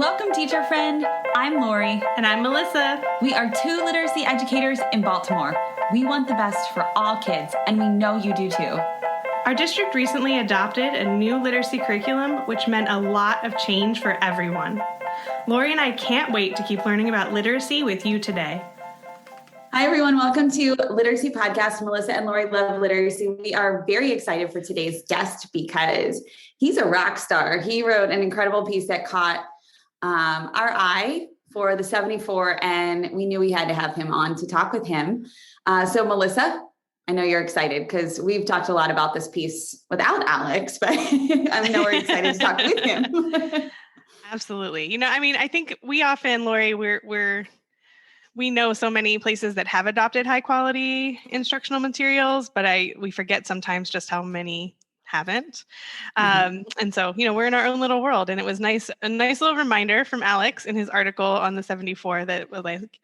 Welcome, teacher friend. I'm Lori. And I'm Melissa. We are two literacy educators in Baltimore. We want the best for all kids, and we know you do too. Our district recently adopted a new literacy curriculum, which meant a lot of change for everyone. Lori and I can't wait to keep learning about literacy with you today. Hi, everyone. Welcome to Literacy Podcast. Melissa and Lori love literacy. We are very excited for today's guest because he's a rock star. He wrote an incredible piece that caught our eye for the 74, and we knew we had to have him on to talk with him. So Melissa, I know you're excited because we've talked a lot about this piece without Alex, but I know we're excited to talk with him. Absolutely. I think we often, Lori, we know so many places that have adopted high quality instructional materials, but we forget sometimes just how many haven't. And so, we're in our own little world, and it was a nice little reminder from Alex in his article on the 74 that was like,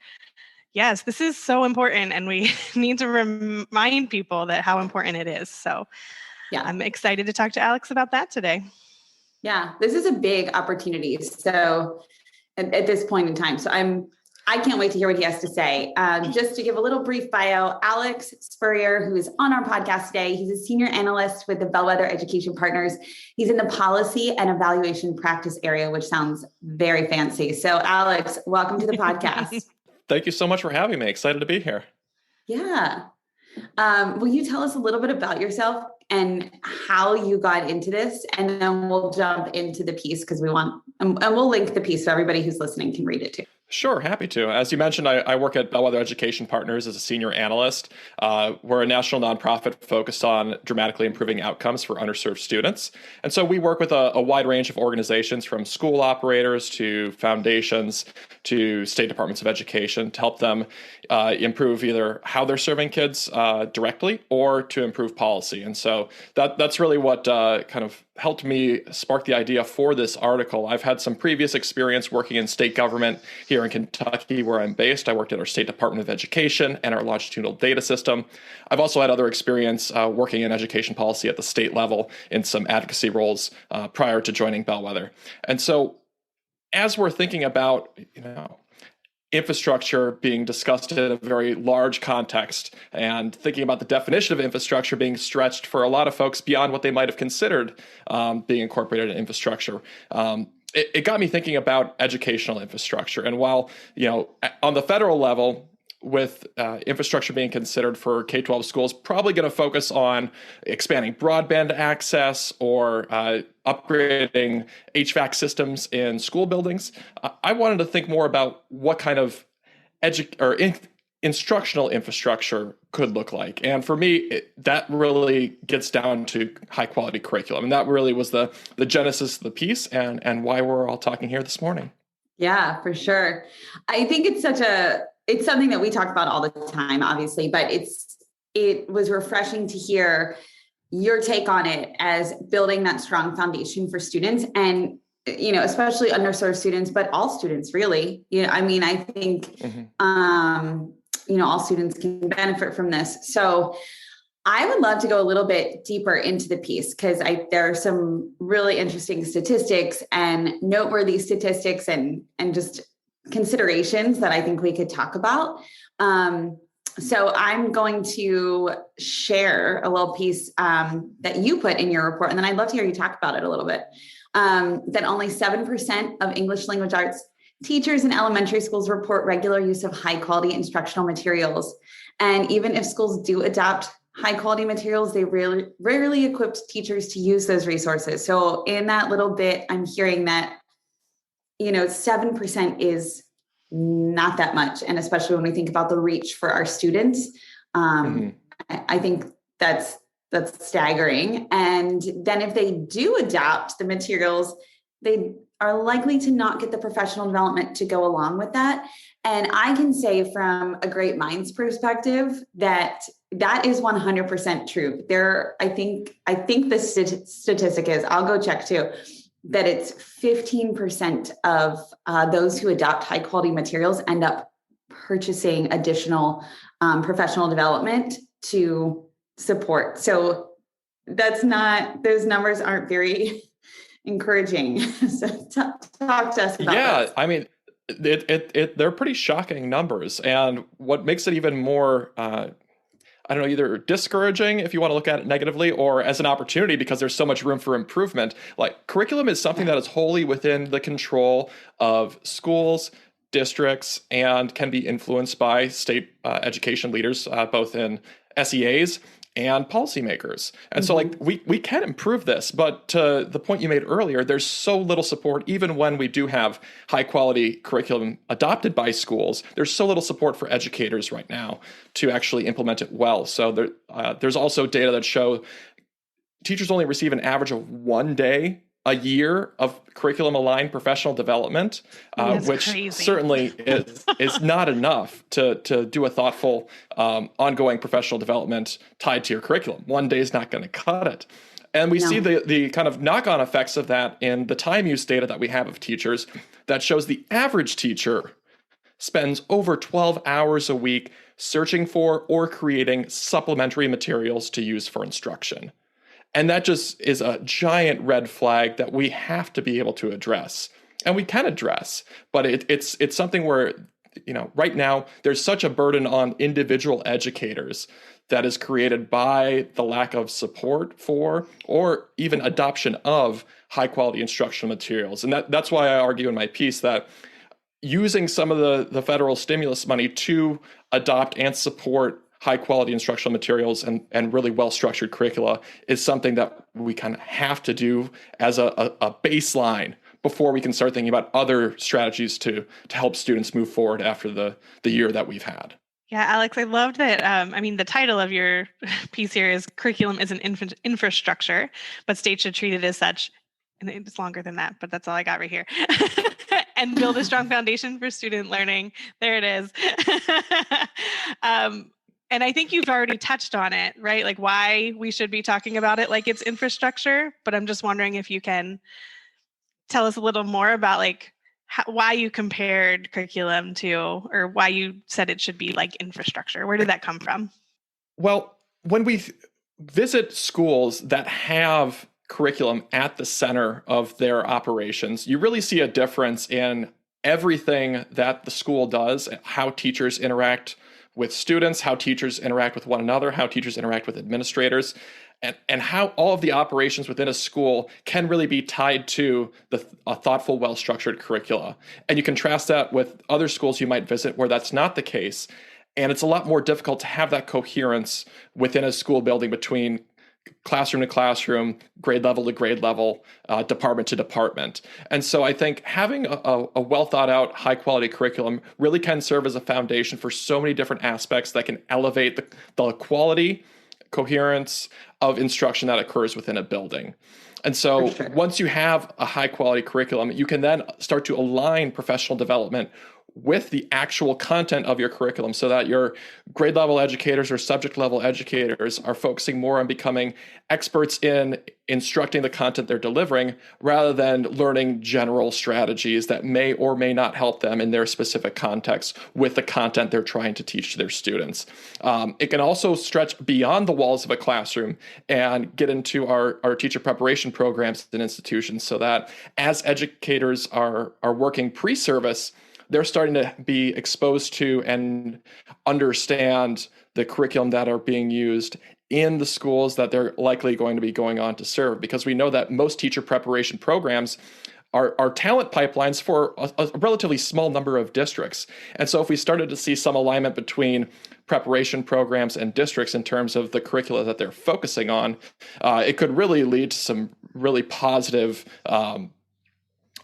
yes, this is so important, and we need to remind people that how important it is. So yeah, I'm excited to talk to Alex about that today. Yeah, this is a big opportunity. So at this point in time, so I can't wait to hear what he has to say. Just to give a little brief bio, Alex Spurrier, who is on our podcast today, he's a senior analyst with the Bellwether Education Partners. He's in the policy and evaluation practice area, which sounds very fancy. So Alex, welcome to the podcast. Thank you so much for having me. Excited to be here. Yeah. Will you tell us a little bit about yourself and how you got into this? And then we'll jump into the piece because and we'll link the piece so everybody who's listening can read it too. Sure, happy to. As you mentioned, I work at Bellwether Education Partners as a senior analyst. We're a national nonprofit focused on dramatically improving outcomes for underserved students. And so we work with a wide range of organizations, from school operators to foundations to state departments of education, to help them improve either how they're serving kids directly or to improve policy. And so that's really what kind of helped me spark the idea for this article. I've had some previous experience working in state government here in Kentucky, where I'm based. I worked at our State Department of Education and our longitudinal data system. I've also had other experience working in education policy at the state level in some advocacy roles prior to joining Bellwether. And so as we're thinking about, infrastructure being discussed in a very large context, and thinking about the definition of infrastructure being stretched for a lot of folks beyond what they might have considered being incorporated in infrastructure, it got me thinking about educational infrastructure. And while, on the federal level, with infrastructure being considered for K-12 schools, probably going to focus on expanding broadband access or upgrading HVAC systems in school buildings. I wanted to think more about what kind of instructional infrastructure could look like. And for me, that really gets down to high quality curriculum. And that really was the genesis of the piece and why we're all talking here this morning. Yeah, for sure. I think it's something that we talk about all the time, obviously, but it was refreshing to hear your take on it as building that strong foundation for students and, especially underserved students, but all students really. I think, all students can benefit from this. So I would love to go a little bit deeper into the piece because there are some really interesting statistics and noteworthy statistics and just considerations that I think we could talk about. So I'm going to share a little piece that you put in your report, and then I'd love to hear you talk about it a little bit. That only 7% of English language arts teachers in elementary schools report regular use of high quality instructional materials. And even if schools do adopt high quality materials, they rarely equip teachers to use those resources. So in that little bit, I'm hearing that 7% is not that much. And especially when we think about the reach for our students, I think that's staggering. And then if they do adopt the materials, they are likely to not get the professional development to go along with that. And I can say from a Great Minds perspective that is 100% true. I think the statistic is, I'll go check too, that it's 15% of those who adopt high quality materials end up purchasing additional professional development to support. So those numbers aren't very encouraging. So talk to us about Yeah, I mean, they're pretty shocking numbers. And what makes it even more, I don't know, either discouraging if you want to look at it negatively, or as an opportunity because there's so much room for improvement. Like, curriculum is something that is wholly within the control of schools, districts, and can be influenced by state education leaders, both in SEAs and policymakers. And so, like, we can improve this, but to the point you made earlier, there's so little support. Even when we do have high quality curriculum adopted by schools, there's so little support for educators right now to actually implement it well. So there's also data that show teachers only receive an average of 1 day a year of curriculum aligned professional development, which crazy. certainly is not enough to do a thoughtful ongoing professional development tied to your curriculum. 1 day is not going to cut it. And we see the kind of knock-on effects of that in the time use data that we have of teachers that shows the average teacher spends over 12 hours a week searching for or creating supplementary materials to use for instruction. And that just is a giant red flag that we have to be able to address. And we can address, but it's something where, right now there's such a burden on individual educators that is created by the lack of support for or even adoption of high quality instructional materials. And that's why I argue in my piece that using some of the federal stimulus money to adopt and support high quality instructional materials and really well-structured curricula is something that we kind of have to do as a baseline before we can start thinking about other strategies to help students move forward after the year that we've had. Yeah, Alex, I loved that. The title of your piece here is Curriculum is an Infrastructure, but states should treat it as such. And it's longer than that, but that's all I got right here. And build a strong foundation for student learning. There it is. And I think you've already touched on it, right? Like why we should be talking about it like it's infrastructure. But I'm just wondering if you can tell us a little more about why you compared curriculum to, or why you said it should be like infrastructure. Where did that come from? Well, when we visit schools that have curriculum at the center of their operations, you really see a difference in everything that the school does, how teachers interact with students, how teachers interact with one another, how teachers interact with administrators, and how all of the operations within a school can really be tied to a thoughtful, well-structured curricula. And you contrast that with other schools you might visit where that's not the case. And it's a lot more difficult to have that coherence within a school building between classroom to classroom, grade level to grade level, department to department. And so I think having a well thought out, high quality curriculum really can serve as a foundation for so many different aspects that can elevate the quality, coherence of instruction that occurs within a building. And so once you have a high quality curriculum, you can then start to align professional development with the actual content of your curriculum so that your grade level educators or subject level educators are focusing more on becoming experts in instructing the content they're delivering rather than learning general strategies that may or may not help them in their specific context with the content they're trying to teach to their students. It can also stretch beyond the walls of a classroom and get into our teacher preparation programs and institutions so that as educators are working pre-service, they're starting to be exposed to and understand the curriculum that are being used in the schools that they're likely going to be going on to serve. Because we know that most teacher preparation programs are talent pipelines for a relatively small number of districts. And so if we started to see some alignment between preparation programs and districts in terms of the curricula that they're focusing on, it could really lead to some really positive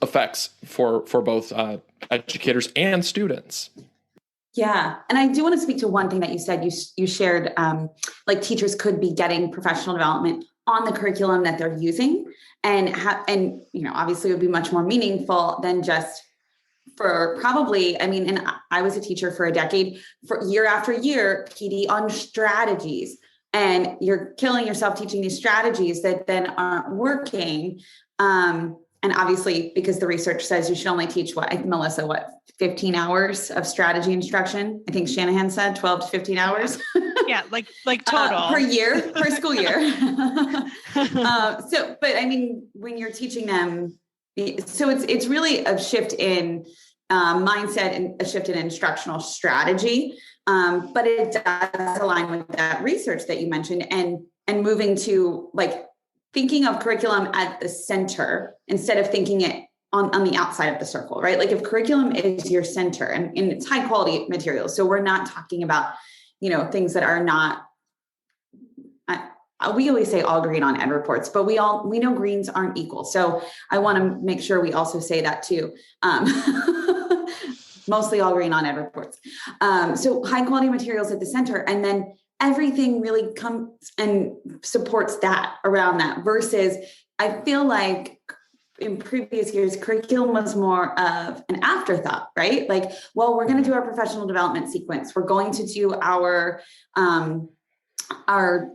effects for both educators and students. Yeah. And I do want to speak to one thing that you said. You shared like teachers could be getting professional development on the curriculum that they're using and obviously it would be much more meaningful than just for probably, and I was a teacher for a decade, for year after year, PD on strategies, and you're killing yourself teaching these strategies that then aren't working. And obviously, because the research says you should only teach 15 hours of strategy instruction? I think Shanahan said 12 to 15 hours. Yeah, like total. Per year, per school year. But I mean, when you're teaching them, so it's really a shift in mindset and a shift in instructional strategy. But it does align with that research that you mentioned, and moving to like thinking of curriculum at the center instead of thinking it on the outside of the circle, right? Like if curriculum is your center and it's high quality materials. So we're not talking about, things that are not, we always say all green on ed reports, but we know greens aren't equal. So I want to make sure we also say that too. Mostly all green on ed reports. So high quality materials at the center, and then everything really comes and supports that around that, versus I feel like in previous years, curriculum was more of an afterthought, right? Like, well, we're going to do our professional development sequence. We're going to do our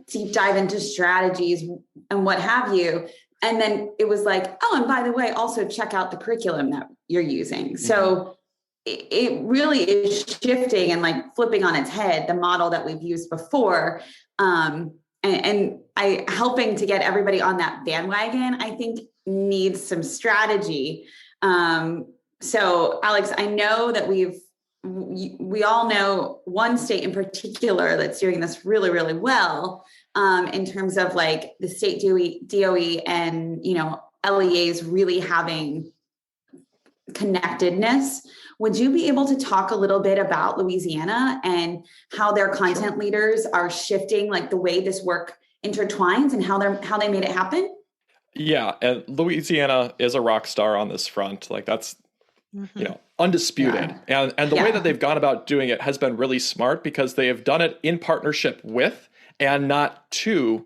deep dive into strategies and what have you. And then it was like, oh, and by the way, also check out the curriculum that you're using. So it really is shifting and like flipping on its head the model that we've used before. And I helping to get everybody on that bandwagon, I think needs some strategy. So Alex, I know that we all know one state in particular that's doing this really, really well, in terms of like the state DOE and, LEAs really having connectedness. Would you be able to talk a little bit about Louisiana and how their content leaders are shifting like the way this work intertwines and how they made it happen? Yeah, and Louisiana is a rock star on this front. Like that's undisputed. Yeah. And the way that they've gone about doing it has been really smart, because they have done it in partnership with and not to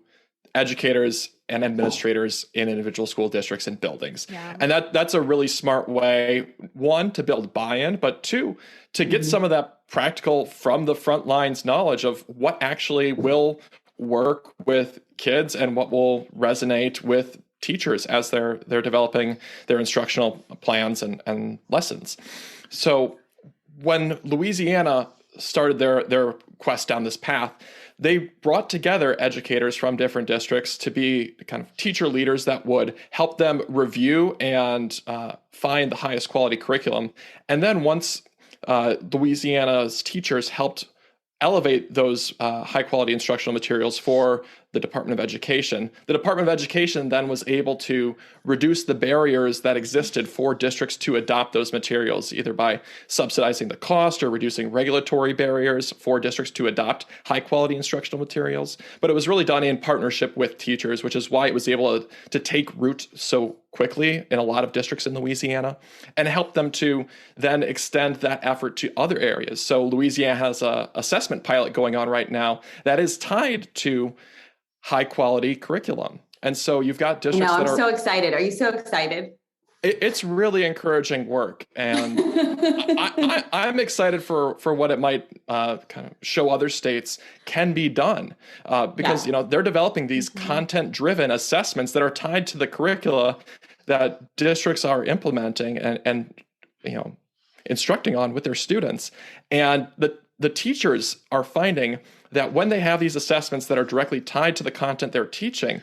educators and administrators in individual school districts and buildings. Yeah. And that's a really smart way, one, to build buy-in, but two, to get some of that practical from the front lines knowledge of what actually will work with kids and what will resonate with teachers as they're developing their instructional plans and lessons. So when Louisiana started their quest down this path, they brought together educators from different districts to be kind of teacher leaders that would help them review and find the highest quality curriculum. And then once Louisiana's teachers helped elevate those high quality instructional materials for the Department of Education, the Department of Education then was able to reduce the barriers that existed for districts to adopt those materials, either by subsidizing the cost or reducing regulatory barriers for districts to adopt high quality instructional materials. But it was really done in partnership with teachers, which is why it was able to take root so quickly in a lot of districts in Louisiana and help them to then extend that effort to other areas. So Louisiana has an assessment pilot going on right now that is tied to high quality curriculum. And so you've got districts I'm so excited. Are you so excited? It's really encouraging work. And I'm excited for what it might kind of show other states can be done, because they're developing these content-driven assessments that are tied to the curricula that districts are implementing and instructing on with their students. And the teachers are finding that when they have these assessments that are directly tied to the content they're teaching,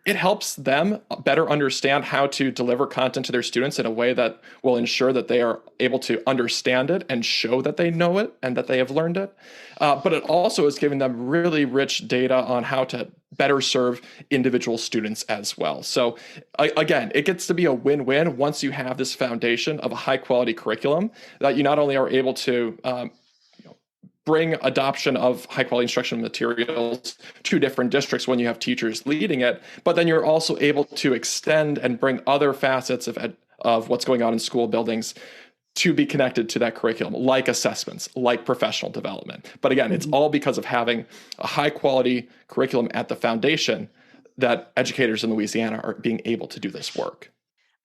it helps them better understand how to deliver content to their students in a way that will ensure that they are able to understand it and show that they know it and that they have learned it. But it also is giving them really rich data on how to better serve individual students as well. So again, it gets to be a win-win once you have this foundation of a high-quality curriculum that you not only are able to bring adoption of high quality instructional materials to different districts when you have teachers leading it, but then you're also able to extend and bring other facets of what's going on in school buildings to be connected to that curriculum, like assessments, like professional development. But again, it's all because of having a high quality curriculum at the foundation that educators in Louisiana are being able to do this work.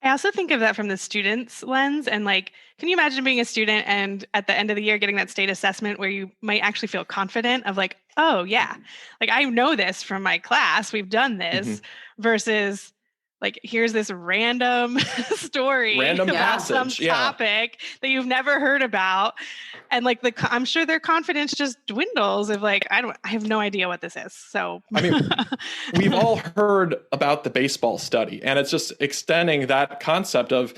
I also think of that from the student's lens, and like, can you imagine being a student and at the end of the year getting that state assessment where you might actually feel confident of like, oh yeah, like I know this from my class, we've done this, versus like, here's this random story Random about some passage, yeah. topic that you've never heard about. And like I'm sure their confidence just dwindles of like, I have no idea what this is. So I mean, we've all heard about the baseball study, and it's just extending that concept of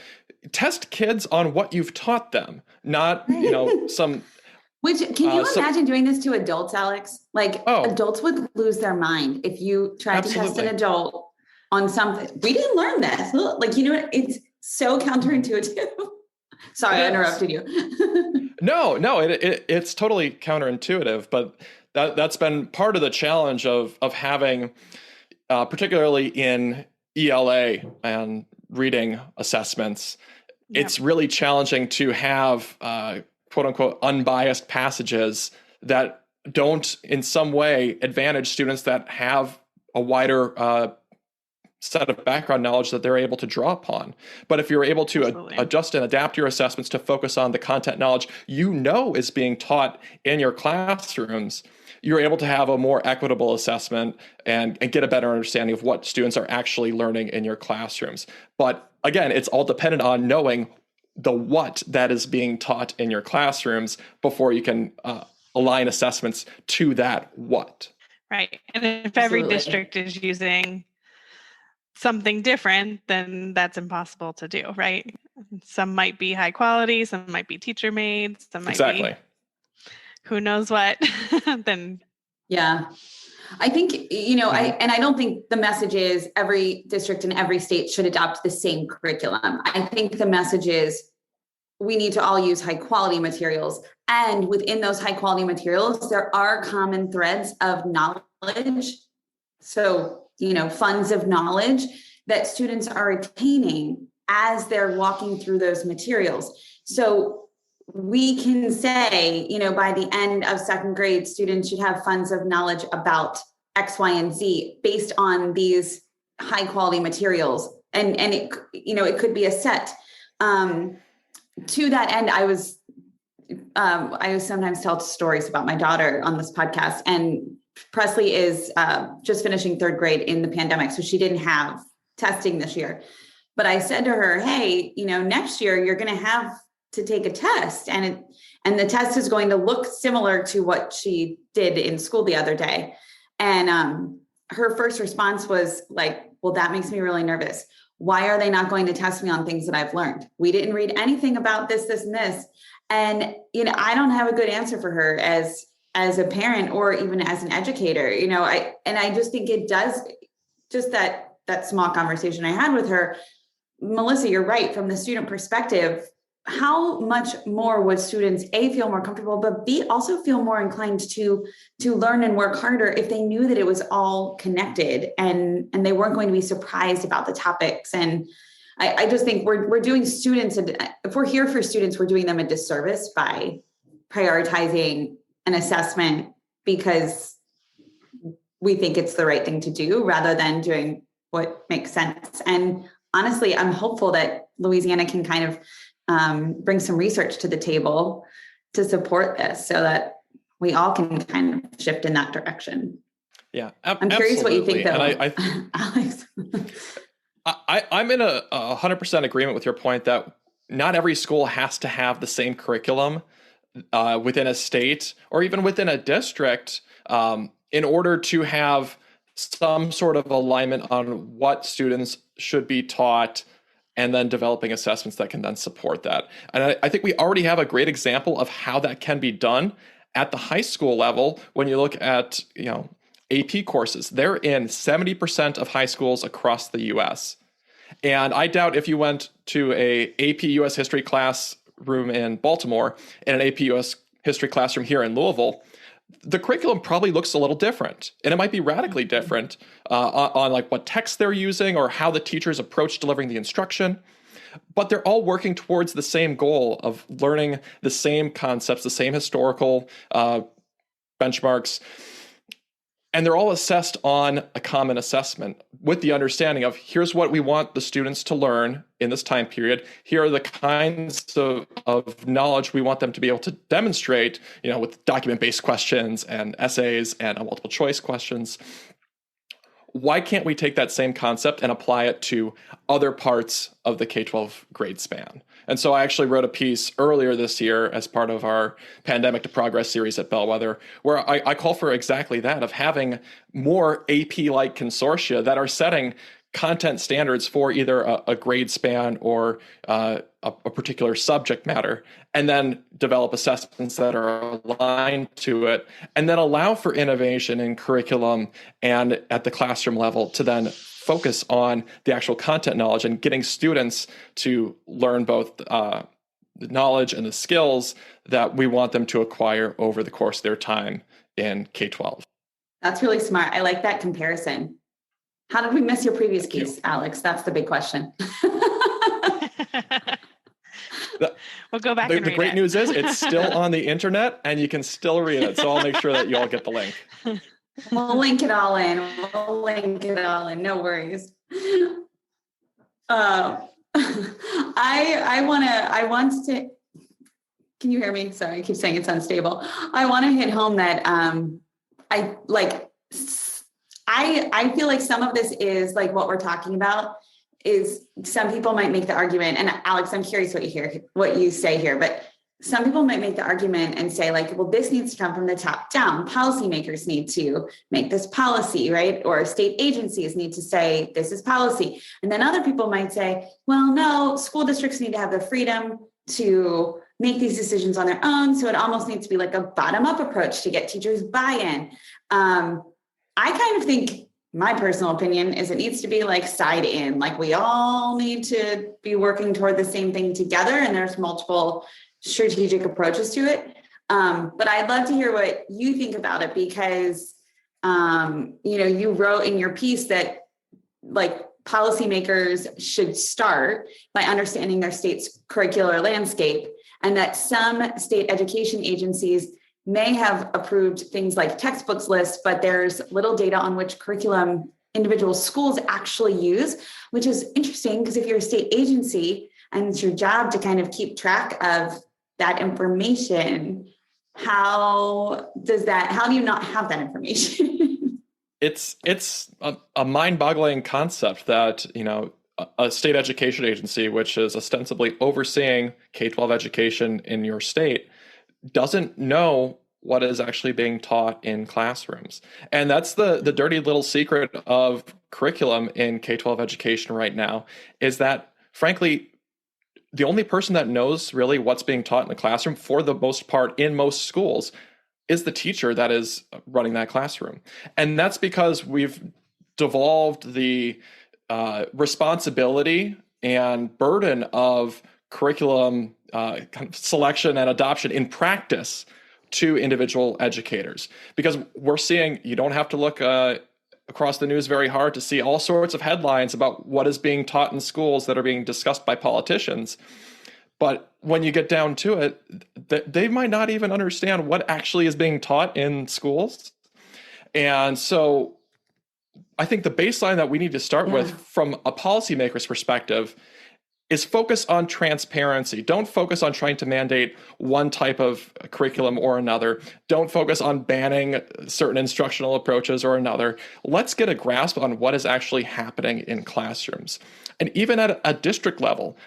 test kids on what you've taught them, not, some. Which, can you imagine doing this to adults, Alex? Like, adults would lose their mind if you tried to test an adult on something. We didn't learn this. Like, it's so counterintuitive. Sorry, I interrupted you. No, it's totally counterintuitive, but that's been part of the challenge of having, particularly in ELA and reading assessments. Yep. It's really challenging to have quote unquote unbiased passages that don't in some way advantage students that have a wider set of background knowledge that they're able to draw upon. But if you're able to adjust and adapt your assessments to focus on the content knowledge is being taught in your classrooms, you're able to have a more equitable assessment and get a better understanding of what students are actually learning in your classrooms. But again, it's all dependent on knowing the what that is being taught in your classrooms before you can align assessments to that what. Right. And if every district is using something different, then that's impossible to do, right? Some might be high quality, some might be teacher made, some might be who knows what. Then yeah. I think, I don't think the message is every district in every state should adopt the same curriculum. I think the message is we need to all use high quality materials. And within those high quality materials, there are common threads of knowledge. So, funds of knowledge that students are attaining as they're walking through those materials. So we can say, by the end of second grade, students should have funds of knowledge about X, Y, and Z based on these high quality materials. And it, it could be a set. To that end, I sometimes tell stories about my daughter on this podcast, and Presley is just finishing third grade in the pandemic. So she didn't have testing this year, but I said to her, hey, next year you're going to have to take a test, and the test is going to look similar to what she did in school the other day. And her first response was like, well, that makes me really nervous. Why are they not going to test me on things that I've learned? We didn't read anything about this, and this. And, I don't have a good answer for her as a parent or even as an educator, I just think it does, just that small conversation I had with her, Melissa, you're right. From the student perspective, how much more would students feel more comfortable, but B, also feel more inclined to learn and work harder if they knew that it was all connected and they weren't going to be surprised about the topics. And I just think we're doing students, and if we're here for students, we're doing them a disservice by prioritizing an assessment because we think it's the right thing to do rather than doing what makes sense. And honestly, I'm hopeful that Louisiana can kind of bring some research to the table to support this so that we all can kind of shift in that direction. Yeah. I'm curious what you think, though, and Alex. I'm in a 100% agreement with your point that not every school has to have the same curriculum within a state or even within a district in order to have some sort of alignment on what students should be taught and then developing assessments that can then support that. And I think we already have a great example of how that can be done at the high school level. When you look at, AP courses, they're in 70% of high schools across the US. And I doubt if you went to a AP US history classroom in Baltimore and an AP US history classroom here in Louisville, the curriculum probably looks a little different, and it might be radically different on like what text they're using or how the teachers approach delivering the instruction. But they're all working towards the same goal of learning the same concepts, the same historical benchmarks. And they're all assessed on a common assessment with the understanding of here's what we want the students to learn in this time period. Here are the kinds of knowledge we want them to be able to demonstrate, with document-based questions and essays and multiple choice questions. why can't we take that same concept and apply it to other parts of the K-12 grade span? And so I actually wrote a piece earlier this year as part of our Pandemic to Progress series at Bellwether, where I call for exactly that, of having more AP-like consortia that are setting content standards for either a grade span or a particular subject matter, and then develop assessments that are aligned to it, and then allow for innovation in curriculum and at the classroom level to then focus on the actual content knowledge and getting students to learn both the knowledge and the skills that we want them to acquire over the course of their time in K-12. That's really smart. I like that comparison. How did we miss your previous piece, Alex? That's the big question. We'll go back and read it. The great news is it's still on the internet and you can still read it. So I'll make sure that you all get the link. We'll link it all in. No worries. I want to, can you hear me? Sorry, I keep saying it's unstable. I want to hit home that I feel like some of this is like what we're talking about is some people might make the argument, and Alex, I'm curious what you say here, but some people might make the argument and say like, well, this needs to come from the top down. Policymakers need to make this policy, right? Or state agencies need to say, this is policy. And then other people might say, well, no, school districts need to have the freedom to make these decisions on their own. So it almost needs to be like a bottom-up approach to get teachers buy-in. I kind of think, my personal opinion is it needs to be like side in, like we all need to be working toward the same thing together. And there's multiple strategic approaches to it. But I'd love to hear what you think about it because, you wrote in your piece that like policymakers should start by understanding their state's curricular landscape and that some state education agencies may have approved things like textbooks lists, but there's little data on which curriculum individual schools actually use, which is interesting because if you're a state agency and it's your job to kind of keep track of that information, how do you not have that information? It's a mind-boggling concept that, a state education agency, which is ostensibly overseeing K-12 education in your state, doesn't know what is actually being taught in classrooms. And that's the dirty little secret of curriculum in K-12 education right now, is that, frankly, the only person that knows really what's being taught in the classroom, for the most part in most schools, is the teacher that is running that classroom. And that's because we've devolved the responsibility and burden of curriculum kind of selection and adoption in practice to individual educators. Because we're seeing, you don't have to look across the news very hard to see all sorts of headlines about what is being taught in schools that are being discussed by politicians. But when you get down to it, they might not even understand what actually is being taught in schools. And so I think the baseline that we need to start with from a policymaker's perspective is focus on transparency. Don't focus on trying to mandate one type of curriculum or another. Don't focus on banning certain instructional approaches or another. Let's get a grasp on what is actually happening in classrooms. And even at a district level,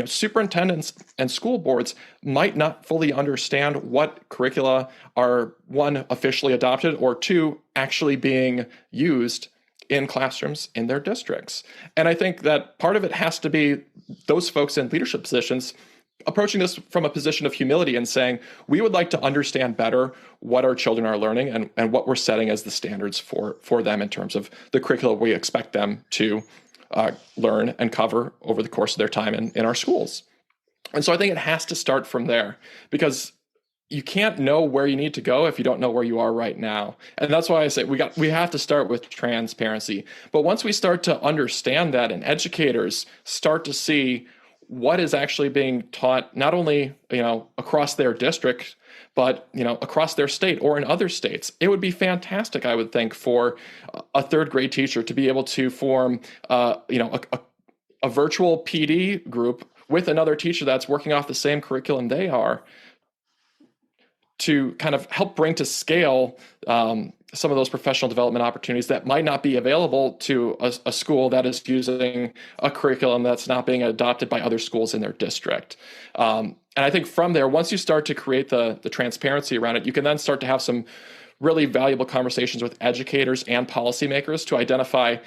superintendents and school boards might not fully understand what curricula are, one, officially adopted, or two, actually being used in classrooms in their districts. And I think that part of it has to be those folks in leadership positions approaching this from a position of humility and saying, we would like to understand better what our children are learning and what we're setting as the standards for them in terms of the curriculum we expect them to learn and cover over the course of their time in our schools. And so I think it has to start from there, because you can't know where you need to go if you don't know where you are right now. And that's why I say we have to start with transparency. But once we start to understand that, and educators start to see what is actually being taught, not only across their district, but across their state or in other states, it would be fantastic, I would think, for a third grade teacher to be able to form a virtual PD group with another teacher that's working off the same curriculum they are, to kind of help bring to scale some of those professional development opportunities that might not be available to a school that is using a curriculum that's not being adopted by other schools in their district. And I think from there, once you start to create the transparency around it, you can then start to have some really valuable conversations with educators and policymakers to identify,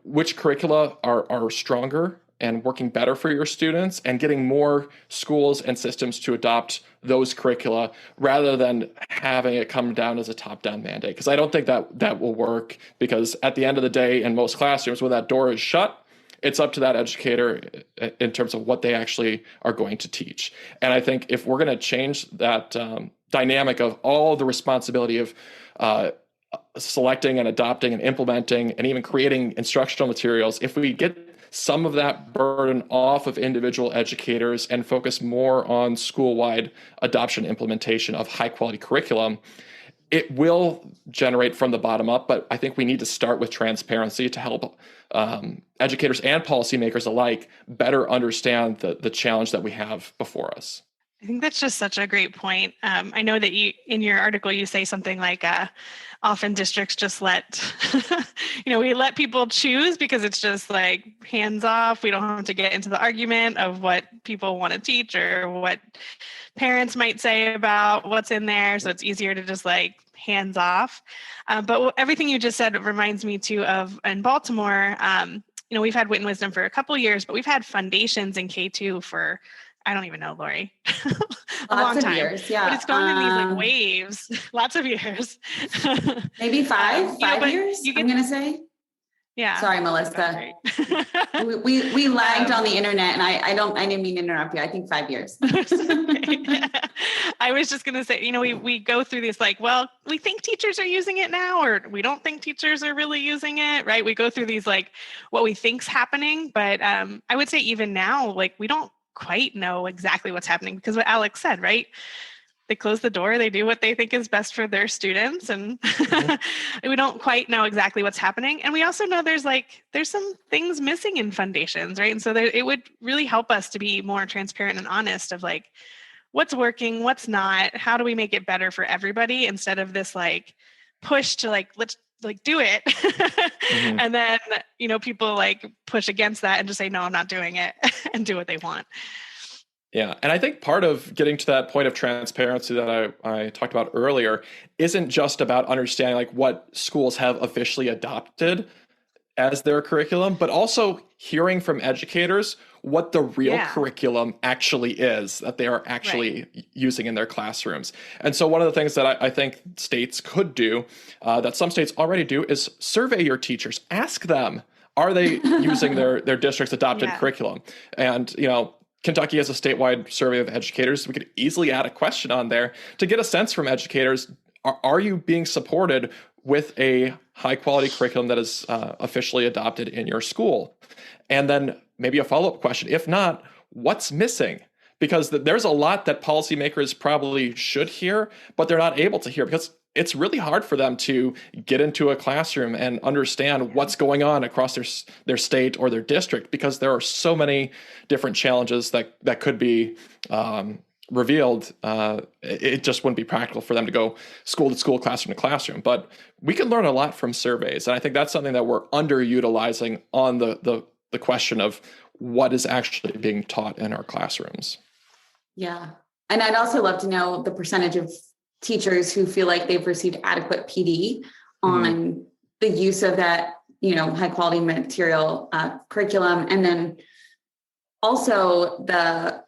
which curricula are stronger and working better for your students, and getting more schools and systems to adopt those curricula rather than having it come down as a top-down mandate. Because I don't think that will work, because at the end of the day, in most classrooms, when that door is shut, it's up to that educator in terms of what they actually are going to teach. And I think if we're going to change that dynamic of all the responsibility of selecting and adopting and implementing and even creating instructional materials, if we get some of that burden off of individual educators and focus more on school-wide adoption implementation of high-quality curriculum, it will generate from the bottom up. But I think we need to start with transparency to help educators and policymakers alike better understand the challenge that we have before us. I think that's just such a great point. I know that you, in your article, you say something like, often districts just let, we let people choose because it's just like hands off. We don't have to get into the argument of what people want to teach or what parents might say about what's in there. So it's easier to just like hands off. But everything you just said reminds me too of in Baltimore, we've had Wit and Wisdom for a couple of years, but we've had foundations in K2 for, I don't even know, Lori, a long time. Years, yeah. But it's gone in these like waves, lots of years. Maybe five years, I'm going to say. Yeah. Sorry, Melissa. we lagged on the internet, and I didn't mean to interrupt you. I think 5 years. I was just going to say, we go through this like, well, we think teachers are using it now, or we don't think teachers are really using it, right? We go through these like what we think's happening, but I would say even now, like we don't quite know exactly what's happening, because what Alex said, right? They close the door, they do what they think is best for their students, and we don't quite know exactly what's happening. And we also know there's some things missing in foundations, right? And so it would really help us to be more transparent and honest of like what's working, what's not, how do we make it better for everybody, instead of this like push to like, let's like do it. Mm-hmm. And then, people like push against that and just say, no, I'm not doing it, and do what they want. Yeah. And I think part of getting to that point of transparency that I talked about earlier isn't just about understanding like what schools have officially adopted as their curriculum, but also hearing from educators what the real curriculum actually is that they are actually using in their classrooms. And so one of the things that I think states could do, that some states already do, is survey your teachers. Ask them, are they using their district's adopted curriculum? And, Kentucky has a statewide survey of educators. We could easily add a question on there to get a sense from educators. Are you being supported with a high quality curriculum that is officially adopted in your school? And then maybe a follow-up question. If not, what's missing? Because there's a lot that policymakers probably should hear, but they're not able to hear because it's really hard for them to get into a classroom and understand what's going on across their state or their district, because there are so many different challenges that could be revealed. It just wouldn't be practical for them to go school to school, classroom to classroom. But we can learn a lot from surveys. And I think that's something that we're underutilizing on the question of what is actually being taught in our classrooms. Yeah. And I'd also love to know the percentage of teachers who feel like they've received adequate PD on the use of that, high quality material curriculum. And then also the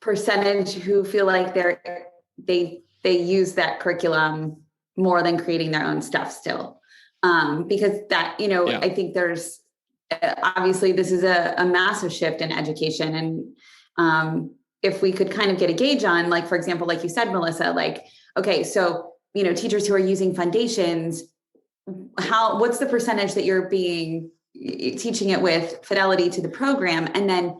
percentage who feel like they use that curriculum more than creating their own stuff still. Because that, I think there's obviously this is a massive shift in education. And if we could kind of get a gauge on, like, for example, like you said, Melissa, like, okay, so, teachers who are using foundations, what's the percentage that you're teaching it with fidelity to the program? And then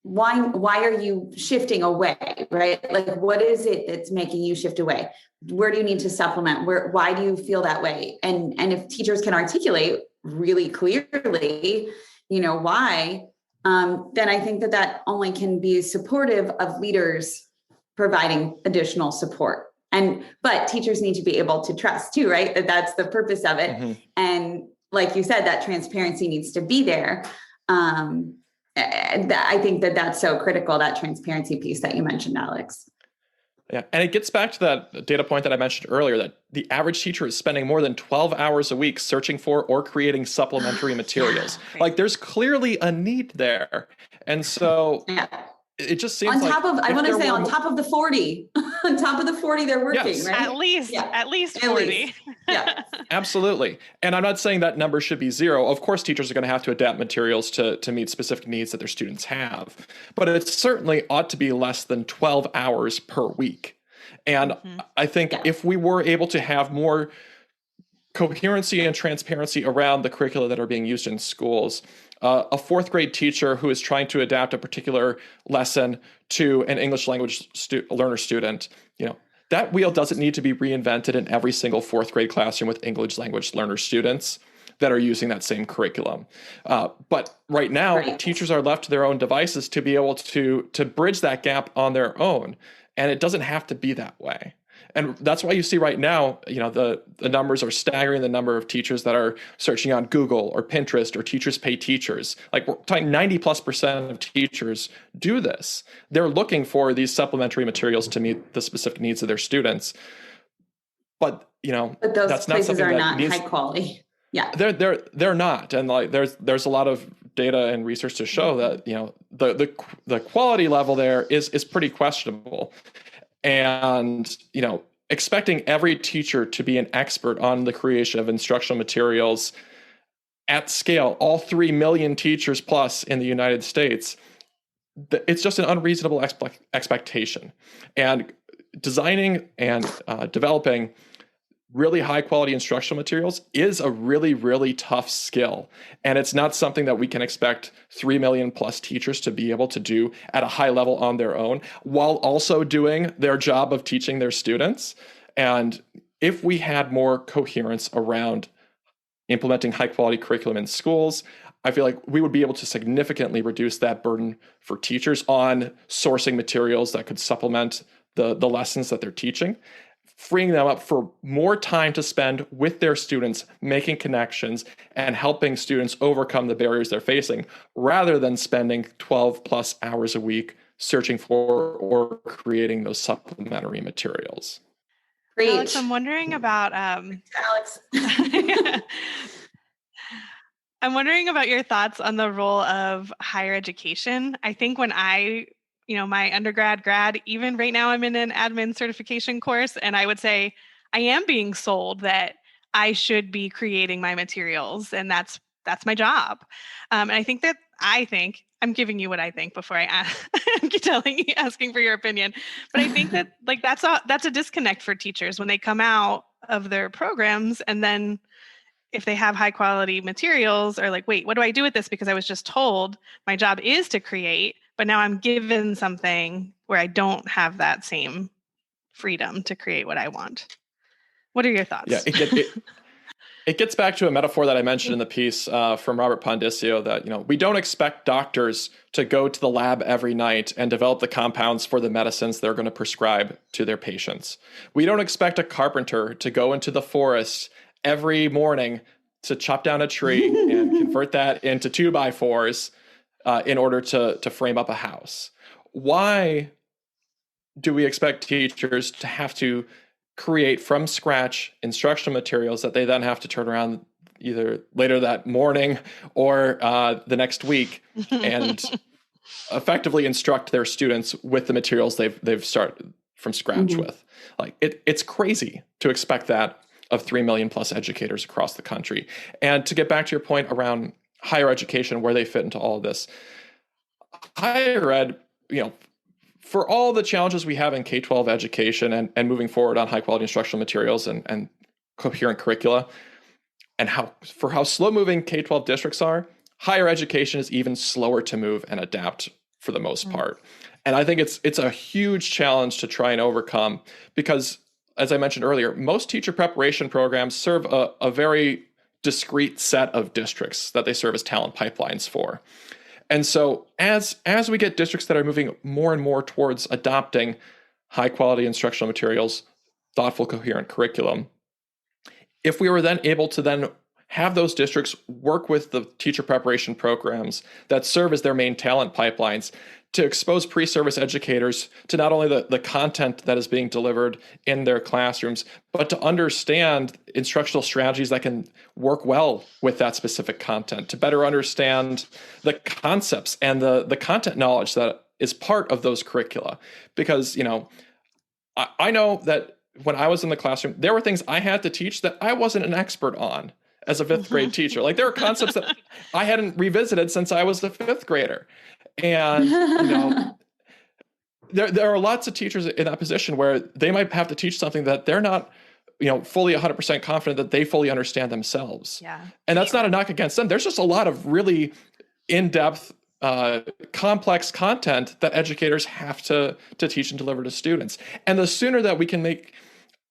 why are you shifting away, right? Like, what is it that's making you shift away? Where do you need to supplement? Why do you feel that way? And if teachers can articulate really clearly, why, then I think that only can be supportive of leaders providing additional support. But teachers need to be able to trust too, right? That's the purpose of it. Mm-hmm. And like you said, that transparency needs to be there. And I think that's so critical, that transparency piece that you mentioned, Alex. Yeah, and it gets back to that data point that I mentioned earlier, that the average teacher is spending more than 12 hours a week searching for or creating supplementary materials. Right. Like, there's clearly a need there. And so it just seems on top of, I want to say on top of the 40, on top of the 40 they're working, yes. right? At least 40. Yeah. Absolutely. And I'm not saying that number should be zero. Of course, teachers are going to have to adapt materials to meet specific needs that their students have. But it certainly ought to be less than 12 hours per week. And I think if we were able to have more coherency and transparency around the curricula that are being used in schools, a fourth grade teacher who is trying to adapt a particular lesson to an English language learner student, that wheel doesn't need to be reinvented in every single fourth grade classroom with English language learner students that are using that same curriculum. But right now, teachers are left to their own devices to be able to bridge that gap on their own. And it doesn't have to be that way. And that's why you see right now, the numbers are staggering, the number of teachers that are searching on Google or Pinterest or Teachers Pay Teachers. Like, we're talking 90+% of teachers do this. They're looking for these supplementary materials to meet the specific needs of their students. But, but those that's not places something are that not needs, high quality. Yeah. They're not. And like, there's a lot of data and research to show that, the quality level there is pretty questionable. And, expecting every teacher to be an expert on the creation of instructional materials at scale, all 3 million teachers plus in the United States, it's just an unreasonable expectation. And designing and developing really high quality instructional materials is a really, really tough skill. And it's not something that we can expect 3 million plus teachers to be able to do at a high level on their own, while also doing their job of teaching their students. And if we had more coherence around implementing high quality curriculum in schools, I feel like we would be able to significantly reduce that burden for teachers on sourcing materials that could supplement the lessons that they're teaching, freeing them up for more time to spend with their students, making connections and helping students overcome the barriers they're facing, rather than spending 12 plus hours a week searching for or creating those supplementary materials. Preach. Alex, I'm wondering about Alex. I'm wondering about your thoughts on the role of higher education. I think when my undergrad, grad, even right now I'm in an admin certification course, and I would say I am being sold that I should be creating my materials, and that's my job. And I think I'm giving you what I think before I asking for your opinion. But I think that that's a disconnect for teachers when they come out of their programs, and then if they have high quality materials, are like, wait, what do I do with this? Because I was just told my job is to create, but now I'm given something where I don't have that same freedom to create what I want. What are your thoughts? Yeah, it gets back to a metaphor that I mentioned in the piece from Robert Pondisio that, we don't expect doctors to go to the lab every night and develop the compounds for the medicines they're going to prescribe to their patients. We don't expect a carpenter to go into the forest every morning to chop down a tree and convert that into 2x4s in order to frame up a house. Why do we expect teachers to have to create from scratch instructional materials that they then have to turn around either later that morning or the next week and effectively instruct their students with the materials they've started from scratch with? Like, it's crazy to expect that of 3 million plus educators across the country. And to get back to your point around higher education, where they fit into all of this, higher ed, for all the challenges we have in K-12 education and moving forward on high quality instructional materials and coherent curricula, and how slow moving K-12 districts are, higher education is even slower to move and adapt for the most part. And I think it's a huge challenge to try and overcome because, as I mentioned earlier, most teacher preparation programs serve a very discrete set of districts that they serve as talent pipelines for. And so as we get districts that are moving more and more towards adopting high quality instructional materials, thoughtful, coherent curriculum. If we were then able to then have those districts work with the teacher preparation programs that serve as their main talent pipelines to expose pre-service educators to not only the content that is being delivered in their classrooms, but to understand instructional strategies that can work well with that specific content, to better understand the concepts and the content knowledge that is part of those curricula. Because, I know that when I was in the classroom, there were things I had to teach that I wasn't an expert on as a fifth grade teacher. Like there were concepts that I hadn't revisited since I was a fifth grader. And, there are lots of teachers in that position where they might have to teach something that they're not, fully 100% confident that they fully understand themselves. Yeah. And that's not a knock against them. There's just a lot of really in-depth, complex content that educators have to teach and deliver to students. And the sooner that we can make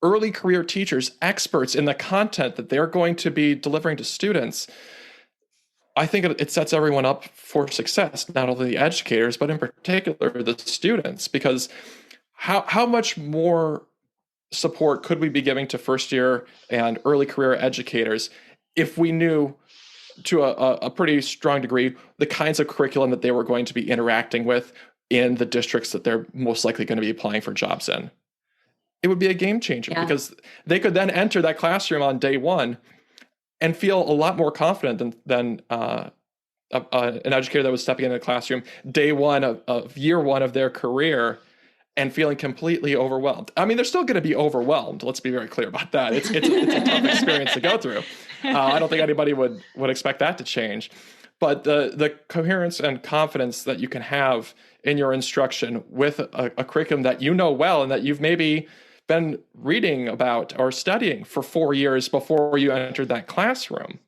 early career teachers experts in the content that they're going to be delivering to students, I think it sets everyone up for success, not only the educators, but in particular the students, because how much more support could we be giving to first year and early career educators if we knew to a pretty strong degree the kinds of curriculum that they were going to be interacting with in the districts that they're most likely going to be applying for jobs in? It would be a game changer because they could then enter that classroom on day one and feel a lot more confident than an educator that was stepping into the classroom day one of year one of their career and feeling completely overwhelmed. I mean, they're still going to be overwhelmed. Let's be very clear about that. It's a tough experience to go through. I don't think anybody would expect that to change. But the coherence and confidence that you can have in your instruction with a curriculum that you know well and that you've maybe been reading about or studying for 4 years before you entered that classroom.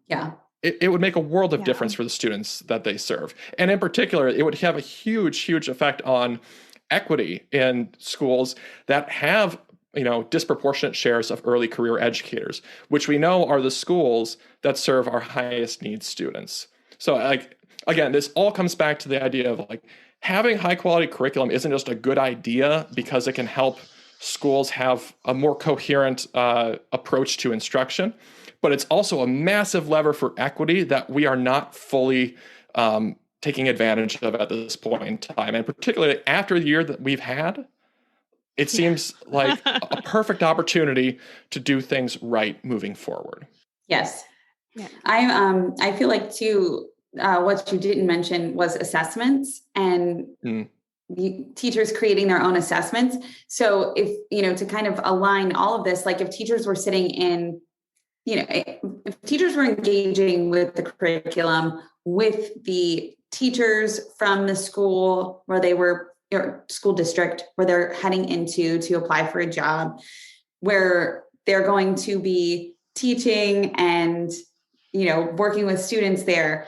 Yeah. It would make a world of difference for the students that they serve. And in particular, it would have a huge, huge effect on equity in schools that have, disproportionate shares of early career educators, which we know are the schools that serve our highest needs students. So again, this all comes back to the idea of having high quality curriculum isn't just a good idea because it can help schools have a more coherent approach to instruction, but it's also a massive lever for equity that we are not fully taking advantage of at this point in time. And particularly after the year that we've had, it seems like a perfect opportunity to do things right moving forward. Yes. Yeah. I feel like too, what you didn't mention was assessments and teachers creating their own assessments. So if, to kind of align all of this, like if teachers were sitting in, if teachers were engaging with the curriculum with the teachers from the school where they were, or school district where they're heading into to apply for a job, where they're going to be teaching and, working with students there.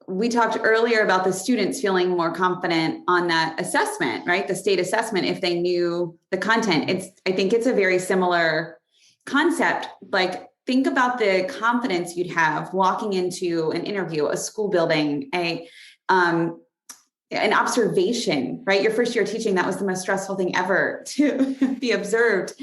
We talked earlier about the students feeling more confident on that assessment, right? The state assessment, if they knew the content. I think it's a very similar concept. Like, think about the confidence you'd have walking into an interview, a school building, an observation, right? Your first year teaching, that was the most stressful thing ever to be observed.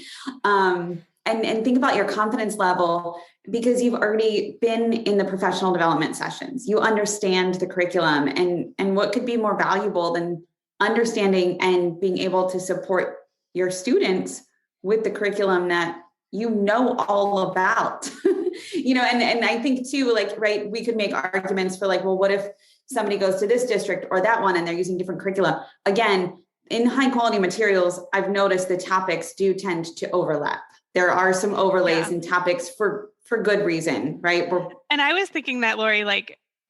And think about your confidence level because you've already been in the professional development sessions. You understand the curriculum, and what could be more valuable than understanding and being able to support your students with the curriculum that you know all about. And I think too, right, we could make arguments for well, what if somebody goes to this district or that one and they're using different curricula? Again, in high quality materials, I've noticed the topics do tend to overlap. There are some overlays in topics for good reason, right? And I was thinking that, Lori,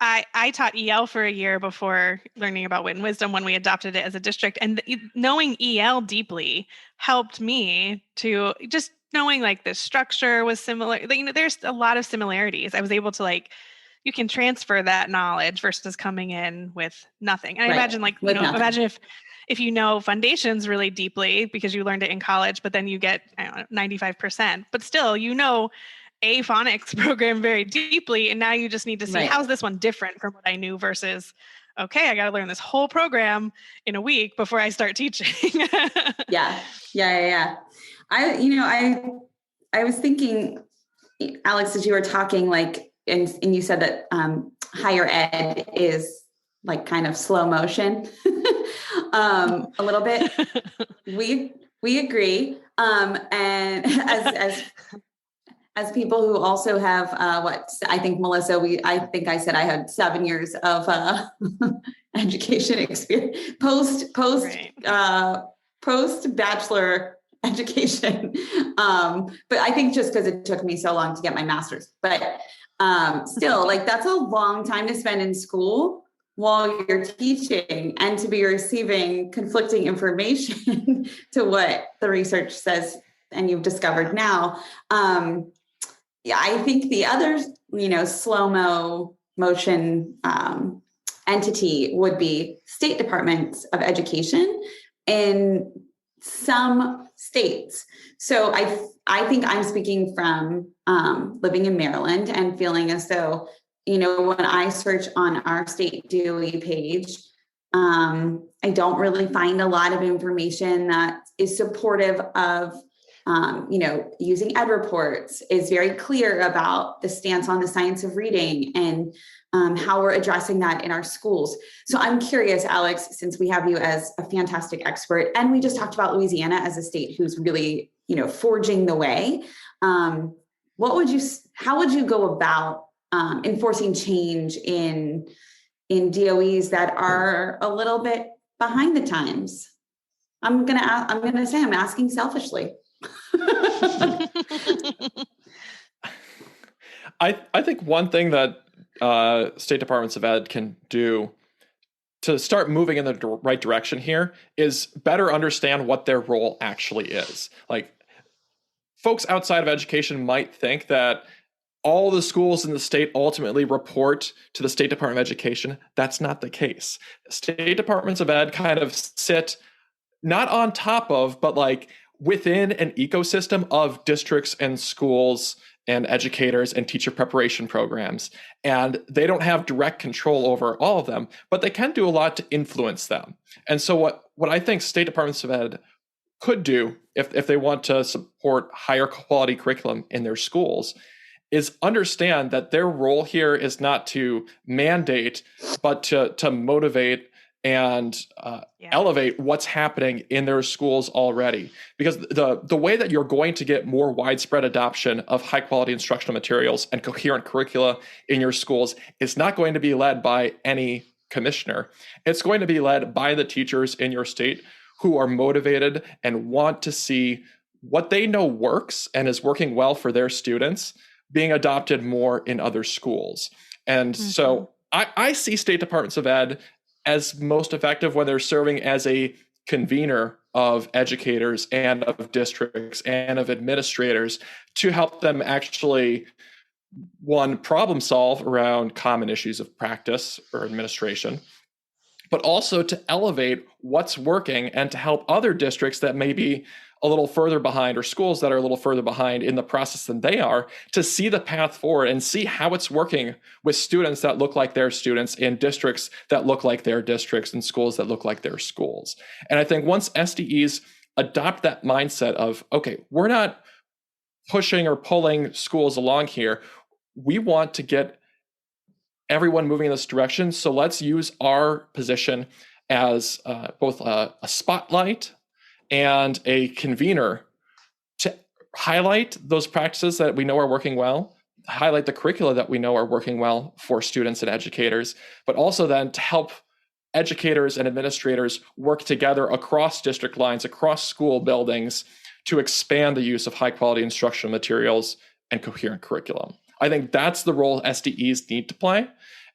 I taught EL for a year before learning about wit and wisdom when we adopted it as a district. And knowing EL deeply helped me to just knowing the structure was similar. There's a lot of similarities. I was able to you can transfer that knowledge versus coming in with nothing. And I imagine imagine if you know foundations really deeply because you learned it in college, but then you get 95%, but still, a phonics program very deeply. And now you just need to see how's this one different from what I knew versus okay, I got to learn this whole program in a week before I start teaching. Yeah. I was thinking, Alex, as you were talking, like, and you said that higher ed is like kind of slow motion, a little bit. We agree. And as people who also have I think, Melissa, I think I said I had 7 years of education experience, post bachelor education. But I think just because it took me so long to get my master's, but still, like, that's a long time to spend in school while you're teaching and to be receiving conflicting information to what the research says and you've discovered now. I think the other, slow motion entity would be state departments of education in some states. So I think I'm speaking from living in Maryland and feeling as though, when I search on our state DOE page, I don't really find a lot of information that is supportive of using ed reports, is very clear about the stance on the science of reading and how we're addressing that in our schools. So I'm curious, Alex, since we have you as a fantastic expert, and we just talked about Louisiana as a state who's really, forging the way. How would you go about enforcing change in DOEs that are a little bit behind the times? I'm gonna say I'm asking selfishly. I think one thing that state departments of ed can do to start moving in the right direction here is better understand what their role actually is. Like, folks outside of education might think that all the schools in the state ultimately report to the State Department of Education. That's not the case. State departments of ed kind of sit not on top of, but like within an ecosystem of districts and schools and educators and teacher preparation programs. And they don't have direct control over all of them, but they can do a lot to influence them. And so what I think state departments of ed could do if they want to support higher quality curriculum in their schools is understand that their role here is not to mandate, but to motivate and elevate what's happening in their schools already. Because the way that you're going to get more widespread adoption of high quality instructional materials and coherent curricula in your schools is not going to be led by any commissioner. It's going to be led by the teachers in your state who are motivated and want to see what they know works and is working well for their students being adopted more in other schools. And so I see state departments of ed as most effective when they're serving as a convener of educators and of districts and of administrators to help them actually, one, problem solve around common issues of practice or administration, but also to elevate what's working and to help other districts that may be a little further behind, or schools that are a little further behind in the process than they are, to see the path forward and see how it's working with students that look like their students in districts that look like their districts and schools that look like their schools. And I think once SDEs adopt that mindset of, okay, we're not pushing or pulling schools along here, we want to get everyone moving in this direction. So let's use our position as both a spotlight and a convener to highlight those practices that we know are working well, highlight the curricula that we know are working well for students and educators, but also then to help educators and administrators work together across district lines, across school buildings, to expand the use of high quality instructional materials and coherent curriculum. I think that's the role SDEs need to play.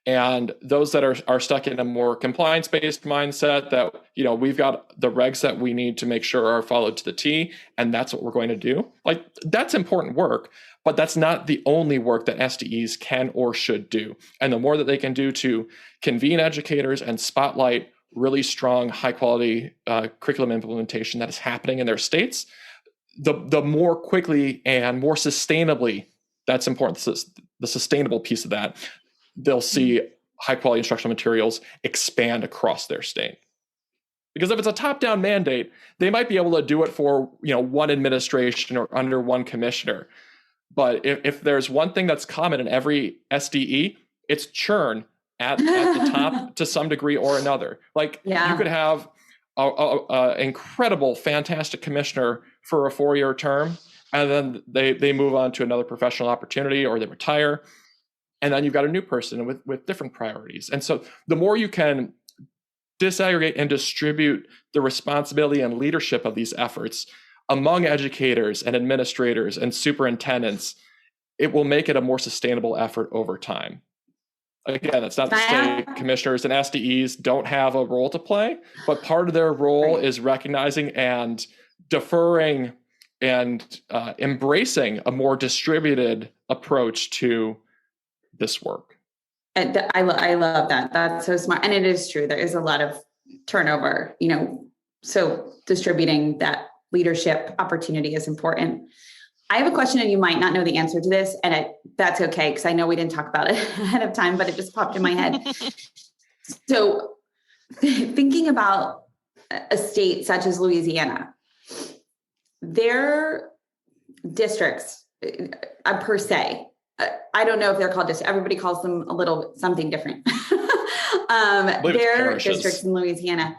And those that are stuck in a more compliance-based mindset that, we've got the regs that we need to make sure are followed to the T, and that's what we're going to do. Like, that's important work, but that's not the only work that SDEs can or should do. And the more that they can do to convene educators and spotlight really strong, high-quality curriculum implementation that is happening in their states, the more quickly and more sustainably, that's important, the sustainable piece of that, they'll see high quality instructional materials expand across their state. Because if it's a top-down mandate, they might be able to do it for, one administration or under one commissioner. But if there's one thing that's common in every SDE, it's churn at the top to some degree or another. Like you could have a incredible, fantastic commissioner for a 4-year term, and then they move on to another professional opportunity or they retire. And then you've got a new person with different priorities. And so the more you can disaggregate and distribute the responsibility and leadership of these efforts among educators and administrators and superintendents, it will make it a more sustainable effort over time. Again, that's not to say commissioners and SDEs don't have a role to play, but part of their role is recognizing and deferring and embracing a more distributed approach to this work. And I love that. That's so smart. And it is true. There is a lot of turnover, so distributing that leadership opportunity is important. I have a question, and you might not know the answer to this, and that's okay, because I know we didn't talk about it ahead of time, but it just popped in my head. So thinking about a state such as Louisiana, their districts per se, I don't know if they're called districts. Everybody calls them a little something different. Their districts in Louisiana.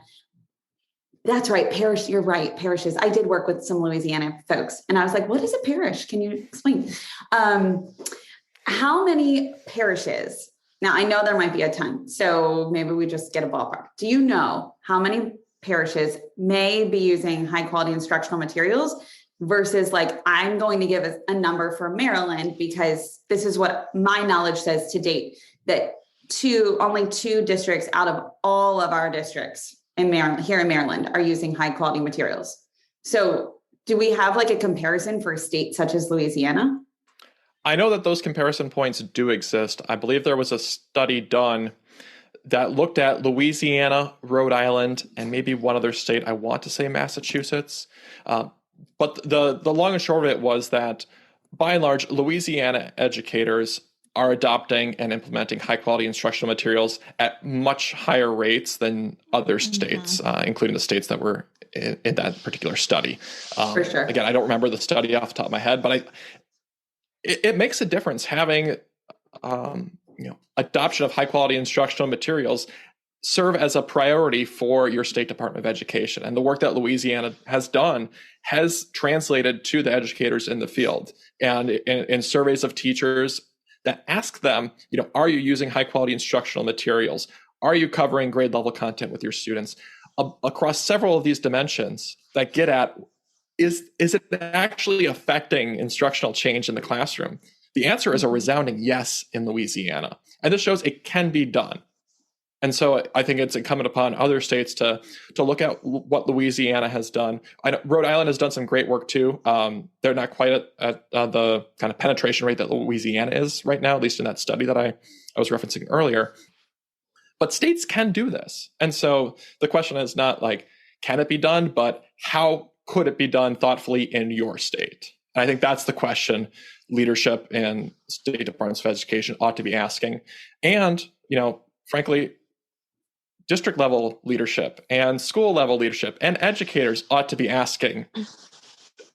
That's right. Parish. You're right. Parishes. I did work with some Louisiana folks, and I was like, what is a parish? Can you explain? How many parishes? Now, I know there might be a ton, so maybe we just get a ballpark. Do you know how many parishes may be using high quality instructional materials versus, like, I'm going to give a number for Maryland because this is what my knowledge says to date, that only 2 districts out of all of our districts in Maryland, here in Maryland, are using high quality materials. So do we have like a comparison for a state such as Louisiana? I know that those comparison points do exist. I believe there was a study done that looked at Louisiana, Rhode Island, and maybe one other state. I want to say Massachusetts. But the long and short of it was that, by and large, Louisiana educators are adopting and implementing high quality instructional materials at much higher rates than other states, including the states that were in that particular study. For sure. Again, I don't remember the study off the top of my head, but it makes a difference having adoption of high quality instructional materials serve as a priority for your state Department of Education. And the work that Louisiana has done has translated to the educators in the field. And in surveys of teachers that ask them, are you using high quality instructional materials? Are you covering grade level content with your students? Across several of these dimensions that get at, is it actually affecting instructional change in the classroom? The answer is a resounding yes in Louisiana. And this shows it can be done. And so I think it's incumbent upon other states to look at what Louisiana has done. I know Rhode Island has done some great work too. They're not quite at the kind of penetration rate that Louisiana is right now, at least in that study that I was referencing earlier. But states can do this. And so the question is not like, can it be done, but how could it be done thoughtfully in your state? And I think that's the question leadership and state departments of education ought to be asking. And, frankly, district level leadership and school level leadership and educators ought to be asking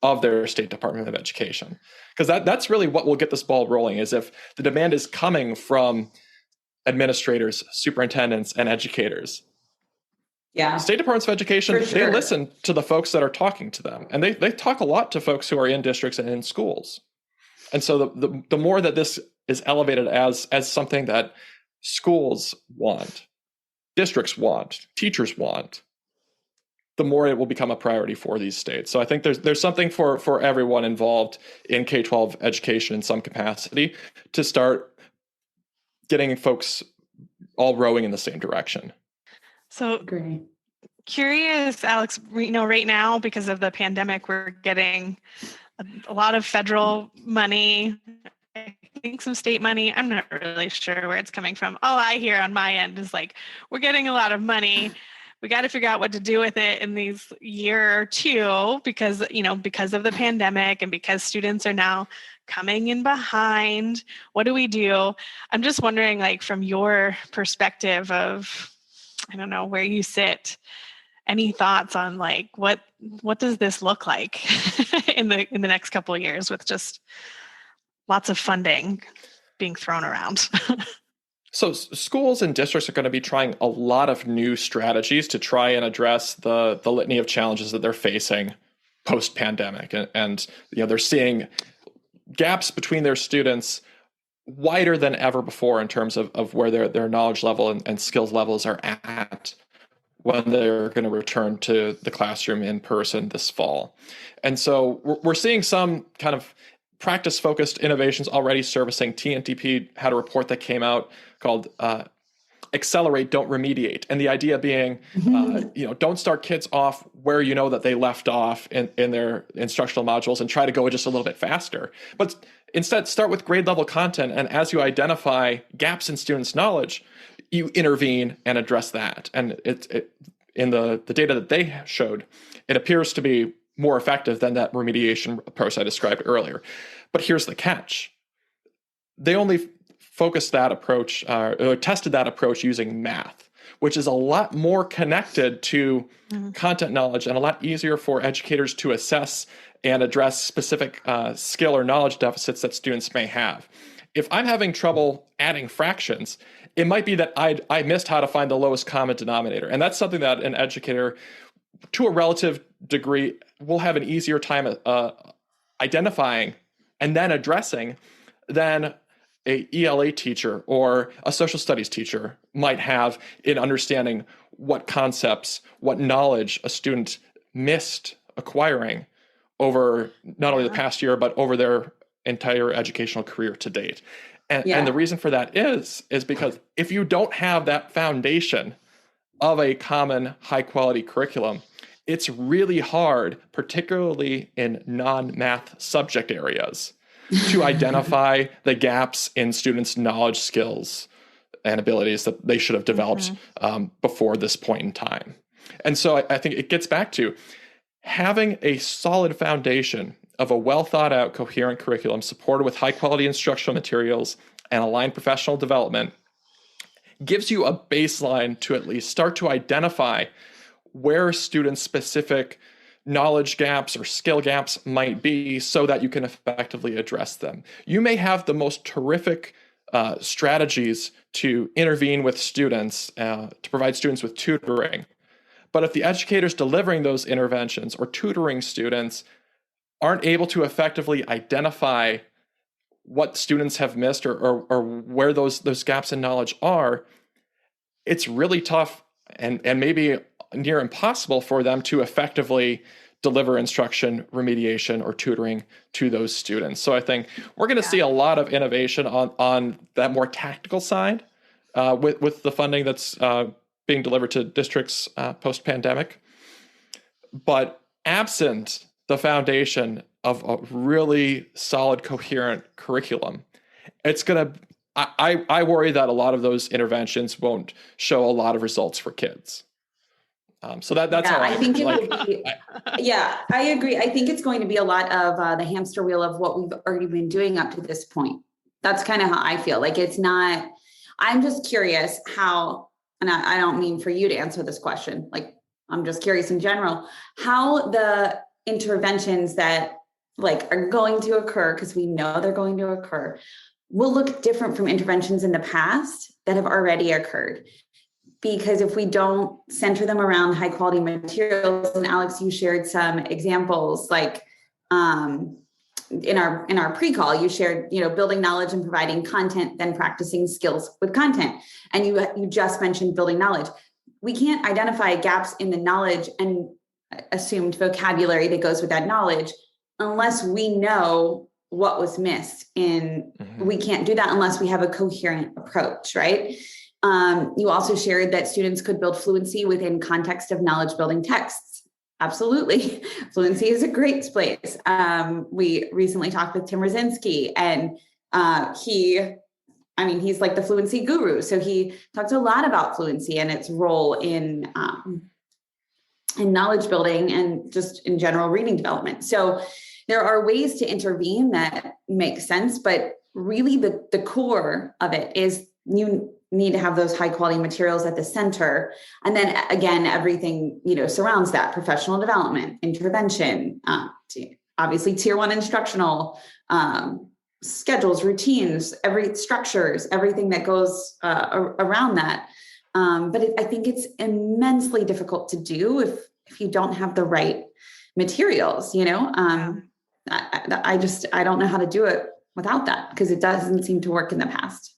of their state Department of Education. Because that's really what will get this ball rolling, is if the demand is coming from administrators, superintendents, and educators. Yeah. State Departments of Education, they listen to the folks that are talking to them. And they talk a lot to folks who are in districts and in schools. And so the more that this is elevated as something that schools want, districts want, teachers want, the more it will become a priority for these states. So I think there's something for everyone involved in K-12 education in some capacity to start getting folks all rowing in the same direction. So Great. Curious, Alex, right now, because of the pandemic, we're getting a lot of federal money, I think some state money. I'm not really sure where it's coming from. All I hear on my end is like, we're getting a lot of money, we got to figure out what to do with it in these year or two because of the pandemic and because students are now coming in behind. What do we do? I'm just wondering, like, from your perspective of, I don't know, where you sit, any thoughts on like what does this look like in the next couple of years with just lots of funding being thrown around? So schools and districts are going to be trying a lot of new strategies to try and address the litany of challenges that they're facing post-pandemic. And they're seeing gaps between their students wider than ever before in terms of where their knowledge level and skills levels are at when they're going to return to the classroom in person this fall. And so we're seeing some kind of practice-focused innovations already surfacing. TNTP had a report that came out called Accelerate, Don't Remediate. And the idea being, don't start kids off where you know that they left off in their instructional modules and try to go just a little bit faster. But instead, start with grade level content. And as you identify gaps in students' knowledge, you intervene and address that. And in the data that they showed, it appears to be more effective than that remediation approach I described earlier. But here's the catch. They only focused that approach, or tested that approach using math, which is a lot more connected to content knowledge and a lot easier for educators to assess and address specific skill or knowledge deficits that students may have. If I'm having trouble adding fractions, it might be that I missed how to find the lowest common denominator. And that's something that an educator, to a relative degree, will have an easier time identifying and then addressing than a ELA teacher or a social studies teacher might have in understanding what concepts, what knowledge a student missed acquiring over not only the past year, but over their entire educational career to date. And the reason for that is because if you don't have that foundation of a common high quality curriculum, it's really hard, particularly in non-math subject areas, to identify the gaps in students' knowledge, skills, and abilities that they should have developed before this point in time. And so I think it gets back to having a solid foundation of a well thought out, coherent curriculum supported with high quality instructional materials and aligned professional development gives you a baseline to at least start to identify where student specific knowledge gaps or skill gaps might be so that you can effectively address them. You may have the most terrific strategies to intervene with students, to provide students with tutoring. But if the educators delivering those interventions or tutoring students aren't able to effectively identify what students have missed or where those gaps in knowledge are, it's really tough and maybe near impossible for them to effectively deliver instruction, remediation, or tutoring to those students. So I think we're going to see a lot of innovation on that more tactical side with the funding that's being delivered to districts post-pandemic. But absent the foundation of a really solid, coherent curriculum, it's going to, I worry that a lot of those interventions won't show a lot of results for kids. So that's how I think it would be, I agree. I think it's going to be a lot of the hamster wheel of what we've already been doing up to this point. That's kind of how I feel. Like it's not, I'm just curious how, and I don't mean for you to answer this question, like I'm just curious in general, how the interventions that like are going to occur, because we know they're going to occur, will look different from interventions in the past that have already occurred. Because if we don't center them around high quality materials, and Alex, you shared some examples, like in our pre-call, you shared, building knowledge and providing content, then practicing skills with content. And you just mentioned building knowledge. We can't identify gaps in the knowledge and assumed vocabulary that goes with that knowledge unless we know what was missed. We can't do that unless we have a coherent approach, right? You also shared that students could build fluency within context of knowledge building texts. Absolutely. Fluency is a great place. We recently talked with Tim Rosinski, and he's like the fluency guru. So he talked a lot about fluency and its role in and knowledge building and just in general reading development. So there are ways to intervene that make sense, but really the core of it is you need to have those high quality materials at the center. And then again, everything, surrounds that: professional development, intervention, obviously tier 1 instructional, schedules, routines, structures, everything that goes around that. But I think it's immensely difficult to do if you don't have the right materials, I don't know how to do it without that, because it doesn't seem to work in the past.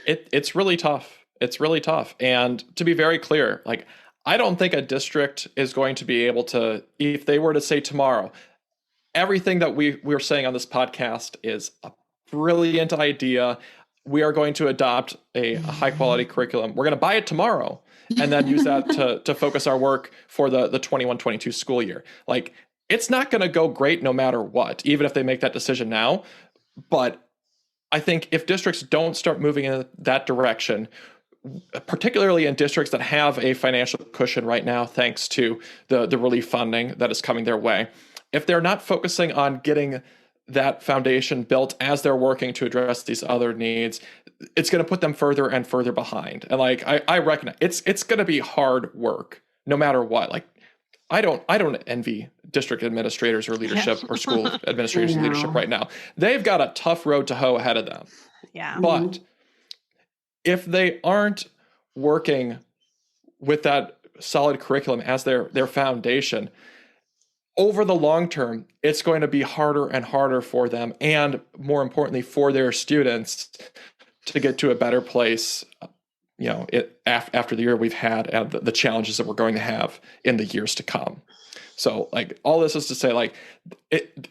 It's really tough. It's really tough. And to be very clear, like, I don't think a district is going to be able to, if they were to say tomorrow, everything that we're saying on this podcast is a brilliant idea. We are going to adopt a high quality curriculum. We're going to buy it tomorrow and then use that to focus our work for the 21-22 school year. Like, it's not going to go great no matter what, even if they make that decision now. But I think if districts don't start moving in that direction, particularly in districts that have a financial cushion right now, thanks to the relief funding that is coming their way, if they're not focusing on getting that foundation built as they're working to address these other needs, it's going to put them further and further behind. And like, I recognize it's going to be hard work no matter what. Like, I don't envy district administrators or leadership or school administrators and leadership right now. They've got a tough road to hoe ahead of them. Yeah. But if they aren't working with that solid curriculum as their foundation, over the long term, it's going to be harder and harder for them, and more importantly, for their students to get to a better place, after the year we've had and the challenges that we're going to have in the years to come. So, like, all this is to say, like,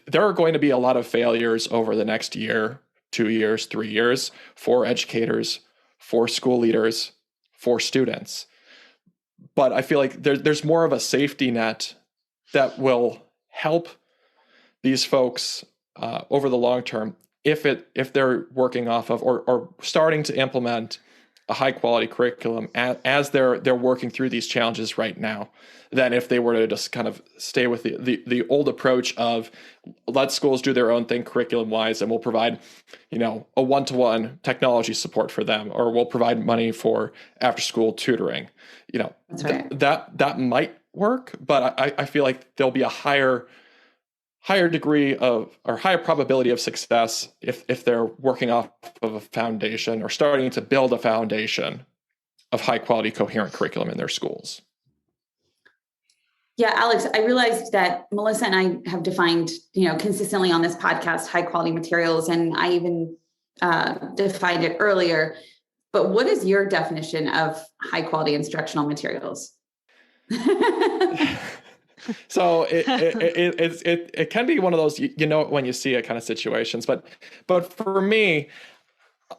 there are going to be a lot of failures over the next year, 2 years, 3 years, for educators, for school leaders, for students. But I feel like there's more of a safety net that will help these folks over the long term if they're working off of or starting to implement a high quality curriculum as they're working through these challenges right now, than if they were to just kind of stay with the old approach of, let schools do their own thing curriculum wise, and we'll provide a one-to-one technology support for them, or we'll provide money for after school tutoring. That's right. That might work, but I feel like there'll be a higher degree of, or higher probability of success if they're working off of a foundation or starting to build a foundation of high quality coherent curriculum in their schools. Yeah, Alex, I realized that Melissa and I have defined, consistently on this podcast, high quality materials, and I even defined it earlier. But what is your definition of high quality instructional materials? So it can be one of those, when you see it kind of situations, but for me,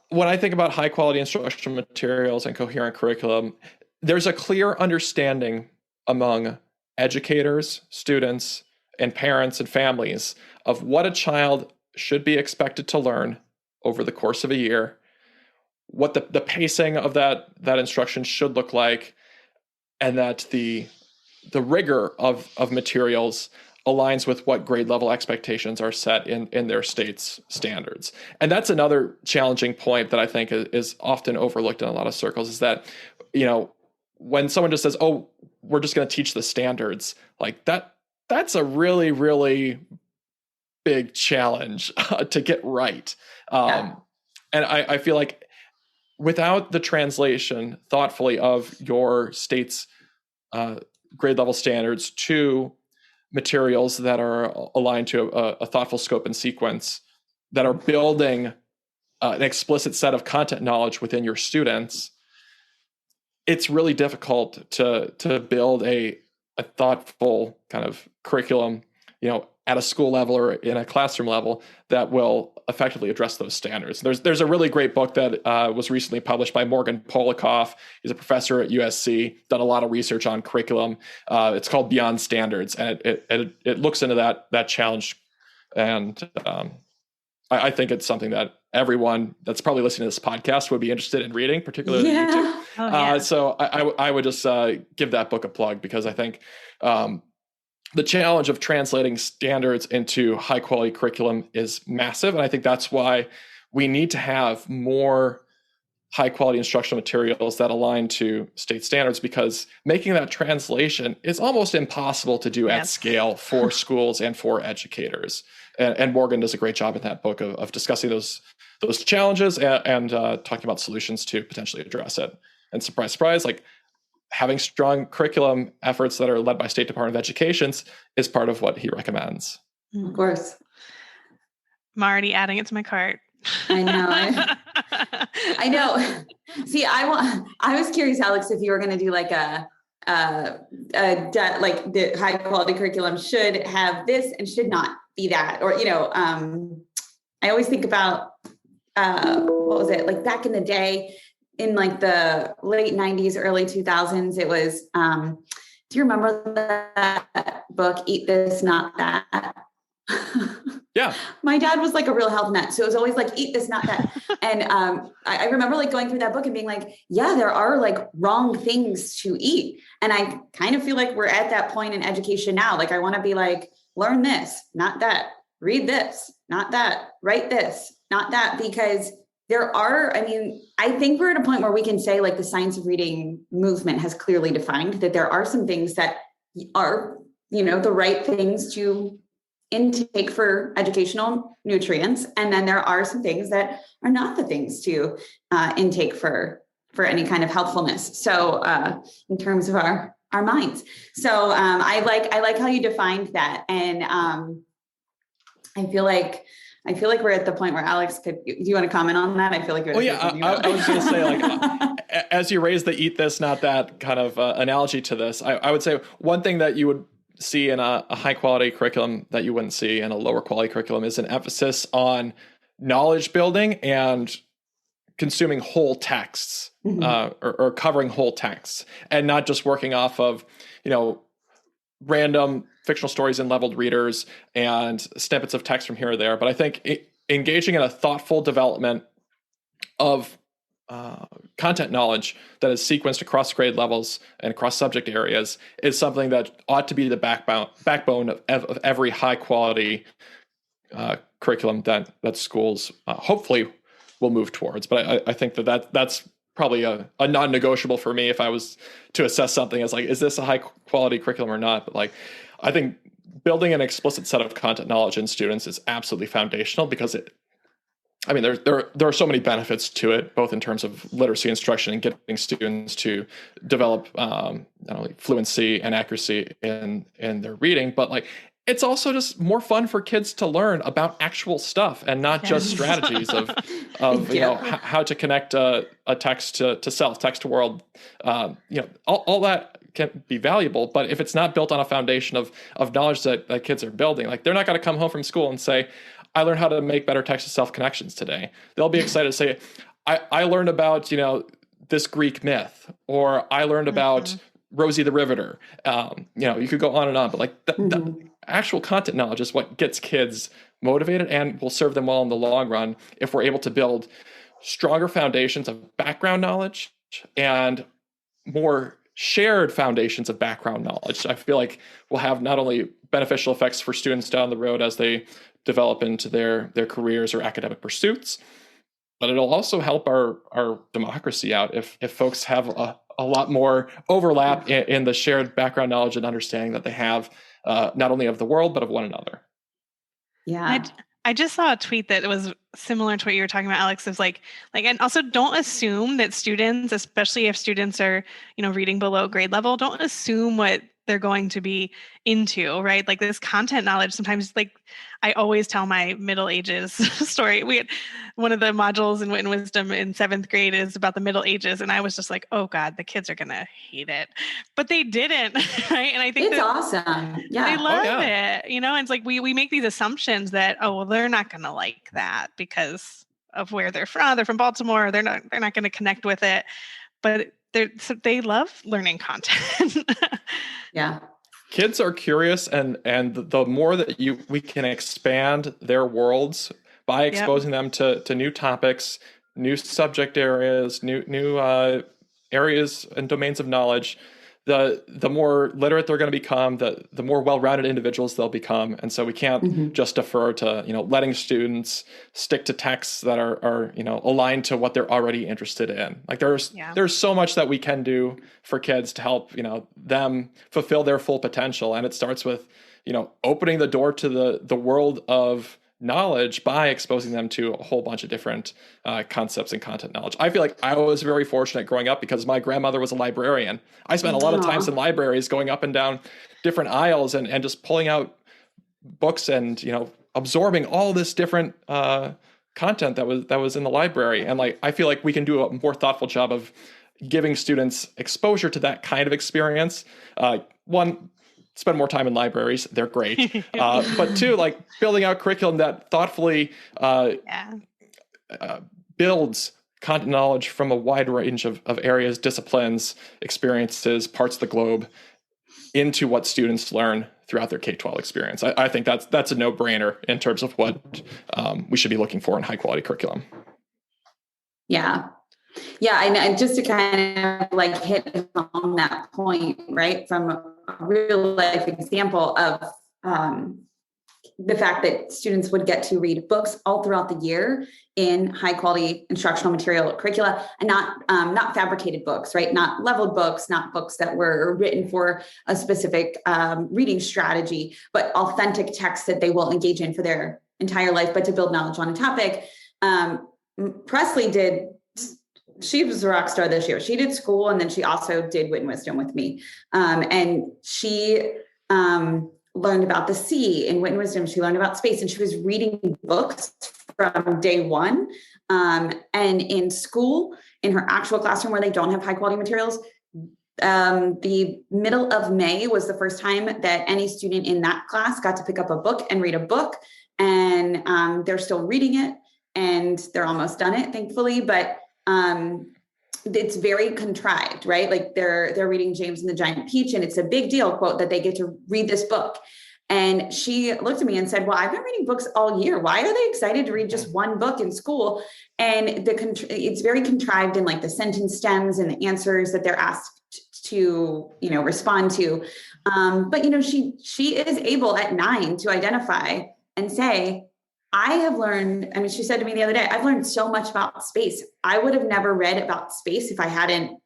when I think about high quality instructional materials and coherent curriculum, there's a clear understanding among educators, students, and parents and families of what a child should be expected to learn over the course of a year, what the pacing of that instruction should look like, and that the rigor of materials aligns with what grade level expectations are set in their state's standards. And that's another challenging point that I think is often overlooked in a lot of circles, is that, when someone just says, oh, we're just going to teach the standards, like that's a really, really big challenge to get right. And I feel like without the translation thoughtfully of your state's grade level standards to materials that are aligned to a thoughtful scope and sequence, that are building an explicit set of content knowledge within your students, it's really difficult to build a thoughtful kind of curriculum, at a school level or in a classroom level that will effectively address those standards. There's a really great book that was recently published by Morgan Polikoff. He's a professor at USC, done a lot of research on curriculum. It's called Beyond Standards, and it looks into that challenge. And I think it's something that everyone that's probably listening to this podcast would be interested in reading, particularly YouTube. Oh, yeah. So I would just give that book a plug, because I think the challenge of translating standards into high quality curriculum is massive. And I think that's why we need to have more high quality instructional materials that align to state standards, because making that translation is almost impossible to do at scale for schools and for educators. And Morgan does a great job in that book of discussing those challenges and talking about solutions to potentially address it. And surprise, surprise, like having strong curriculum efforts that are led by State Department of Education is part of what he recommends. Of course. I'm already adding it to my cart. I know. I know. See, I was curious, Alex, if you were going to do like like the high quality curriculum should have this and should not be that, or, I always think about, what was it? Like back in the day in like the late 90s, early 2000s, it was, do you remember that book, Eat This, Not That? Yeah. My dad was like a real health nut. So it was always like, eat this, not that. And I remember like going through that book and being like, yeah, there are like wrong things to eat. And I kind of feel like we're at that point in education now. Like I want to be like, learn this, not that, read this, not that, write this, not that, because there are, I think we're at a point where we can say like the science of reading movement has clearly defined that there are some things that are, the right things to intake for educational nutrients. And then there are some things that are not the things to intake for any kind of healthfulness. So in terms of our minds. So I like how you defined that. And I feel like we're at the point where Alex do you want to comment on that? I feel like you're I was going to say, like, as you raise the eat this, not that kind of analogy to this, I would say one thing that you would see in a high quality curriculum that you wouldn't see in a lower quality curriculum is an emphasis on knowledge building and consuming whole texts, or covering whole texts, and not just working off of, random fictional stories and leveled readers and snippets of text from here or there. But I think engaging in a thoughtful development of content knowledge that is sequenced across grade levels and across subject areas is something that ought to be the backbone of every high quality curriculum that schools hopefully will move towards. But I think that's probably a non-negotiable for me if I was to assess something as like, is this a high quality curriculum or not? But like, I think building an explicit set of content knowledge in students is absolutely foundational, because there are so many benefits to it, both in terms of literacy instruction and getting students to develop not only fluency and accuracy in their reading, but like it's also just more fun for kids to learn about actual stuff and not just strategies of how to connect a text to self, text to world. All that can be valuable, but if it's not built on a foundation of knowledge that kids are building, like they're not going to come home from school and say, I learned how to make better text to self connections today. They'll be excited to say, I learned about, this Greek myth, or I learned about Rosie the Riveter. You could go on and on, but like the actual content knowledge is what gets kids motivated and will serve them well in the long run if we're able to build stronger foundations of background knowledge and more shared foundations of background knowledge. I feel like we'll have not only beneficial effects for students down the road as they develop into their careers or academic pursuits, but it'll also help our democracy out if folks have a lot more overlap in the shared background knowledge and understanding that they have, not only of the world, but of one another. Yeah. I just saw a tweet that was similar to what you were talking about, Alex, is like, and also don't assume that students, especially if students are, reading below grade level, don't assume what they're going to be into, right? Like this content knowledge, sometimes like I always tell my Middle Ages story. We had one of the modules in Wit and Wisdom in 7th grade is about the Middle Ages. And I was just like, oh God, the kids are going to hate it, but they didn't. Right. And I think it's awesome. Yeah. They love it, and it's like, we make these assumptions that, well, they're not going to like that because of where they're from. They're from Baltimore. They're not going to connect with it, but they love learning content. Yeah. Kids are curious, and the more that we can expand their worlds by exposing them to new topics, new subject areas, new areas and domains of knowledge. The more literate they're going to become, the more well-rounded individuals they'll become. And so we can't just defer to, letting students stick to texts that are aligned to what they're already interested in. Like there's so much that we can do for kids to help, them fulfill their full potential. And it starts with, opening the door to the world of knowledge by exposing them to a whole bunch of different concepts and content knowledge. I feel like I was very fortunate growing up because my grandmother was a librarian. I spent a lot of times in libraries going up and down different aisles and just pulling out books and, absorbing all this different content that was in the library. And I feel like we can do a more thoughtful job of giving students exposure to that kind of experience. One, spend more time in libraries. They're great. But two, building out curriculum that thoughtfully builds content knowledge from a wide range of areas, disciplines, experiences, parts of the globe into what students learn throughout their K-12 experience. I think that's a no-brainer in terms of what we should be looking for in high-quality curriculum. Yeah. Yeah, and just to kind of hit on that point, right, from a real life example of the fact that students would get to read books all throughout the year in high quality instructional material curricula, and not fabricated books, right? Not leveled books, not books that were written for a specific reading strategy, but authentic texts that they will engage in for their entire life, but to build knowledge on a topic. Presley she was a rock star this year. She did school, and then she also did Wit and Wisdom with me. And she learned about the sea in Wit and Wisdom. She learned about space, and she was reading books from day one. And in school, in her actual classroom where they don't have high quality materials, the middle of May was the first time that any student in that class got to pick up a book and read a book. And they're still reading it, and they're almost done it, thankfully. But it's very contrived, right? They're reading James and the Giant Peach, and it's a big deal, quote, that they get to read this book. And she looked at me and said, well, I've been reading books all year. Why are they excited to read just one book in school? And it's very contrived in the sentence stems and the answers that they're asked to, respond to. But, she is able at 9 to identify and say, I have learned, she said to me the other day, I've learned so much about space. I would have never read about space if I hadn't,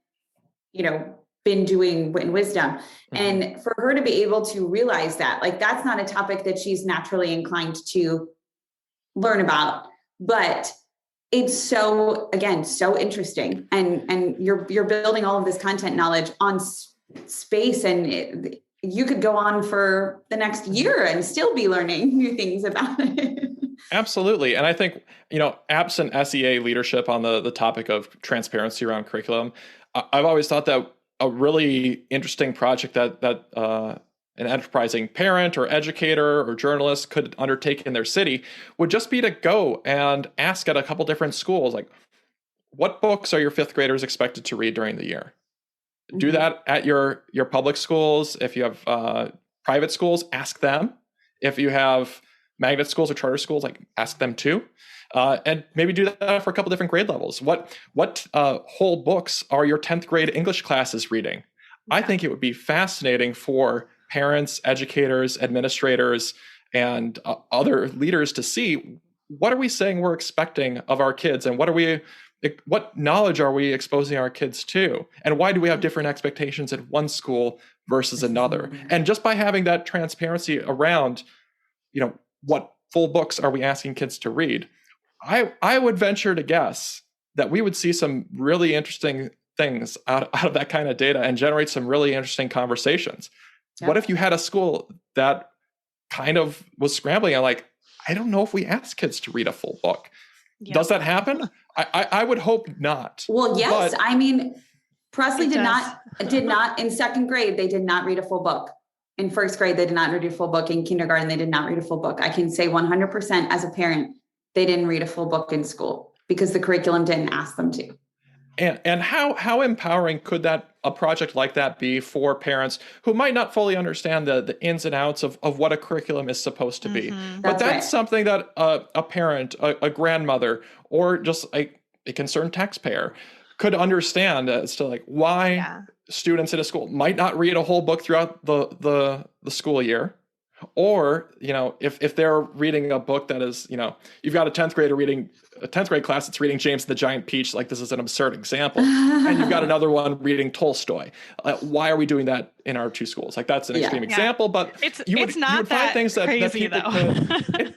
been doing Wit and Wisdom. Mm-hmm. And for her to be able to realize that, that's not a topic that she's naturally inclined to learn about, but it's so interesting. And you're building all of this content knowledge on space, and you could go on for the next year and still be learning new things about it. Absolutely. And I think, absent SEA leadership on the topic of transparency around curriculum, I've always thought that a really interesting project that an enterprising parent or educator or journalist could undertake in their city would just be to go and ask at a couple different schools, what books are your fifth graders expected to read during the year? Mm-hmm. Do that at your public schools. If you have private schools, ask them. If you have magnet schools or charter schools, ask them too. And maybe do that for a couple different grade levels. What whole books are your 10th grade English classes reading? Yeah. I think it would be fascinating for parents, educators, administrators, and other leaders to see, what are we saying we're expecting of our kids, and what knowledge are we exposing our kids to? And why do we have different expectations at one school versus another? And just by having that transparency around, what full books are we asking kids to read? I would venture to guess that we would see some really interesting things out of that kind of data and generate some really interesting conversations. Yeah. What if you had a school that kind of was scrambling and I don't know if we ask kids to read a full book. Yeah. Does that happen? I would hope not. Well, yes. Presley did not in second grade, they did not read a full book. In first grade, they did not read a full book. In kindergarten, they did not read a full book. I can say 100% as a parent, they didn't read a full book in school because the curriculum didn't ask them to. And how empowering could a project like that be for parents who might not fully understand the ins and outs of what a curriculum is supposed to be? But that's something that a parent, a grandmother, or just a concerned taxpayer could understand as to like why students in a school might not read a whole book throughout the school year. Or, if they're reading a book that is, you've got a 10th grade class that's reading James and the Giant Peach, like this is an absurd example, and you've got another one reading Tolstoy. Why are we doing that in our two schools? Like that's an extreme example, but you would find things that people could.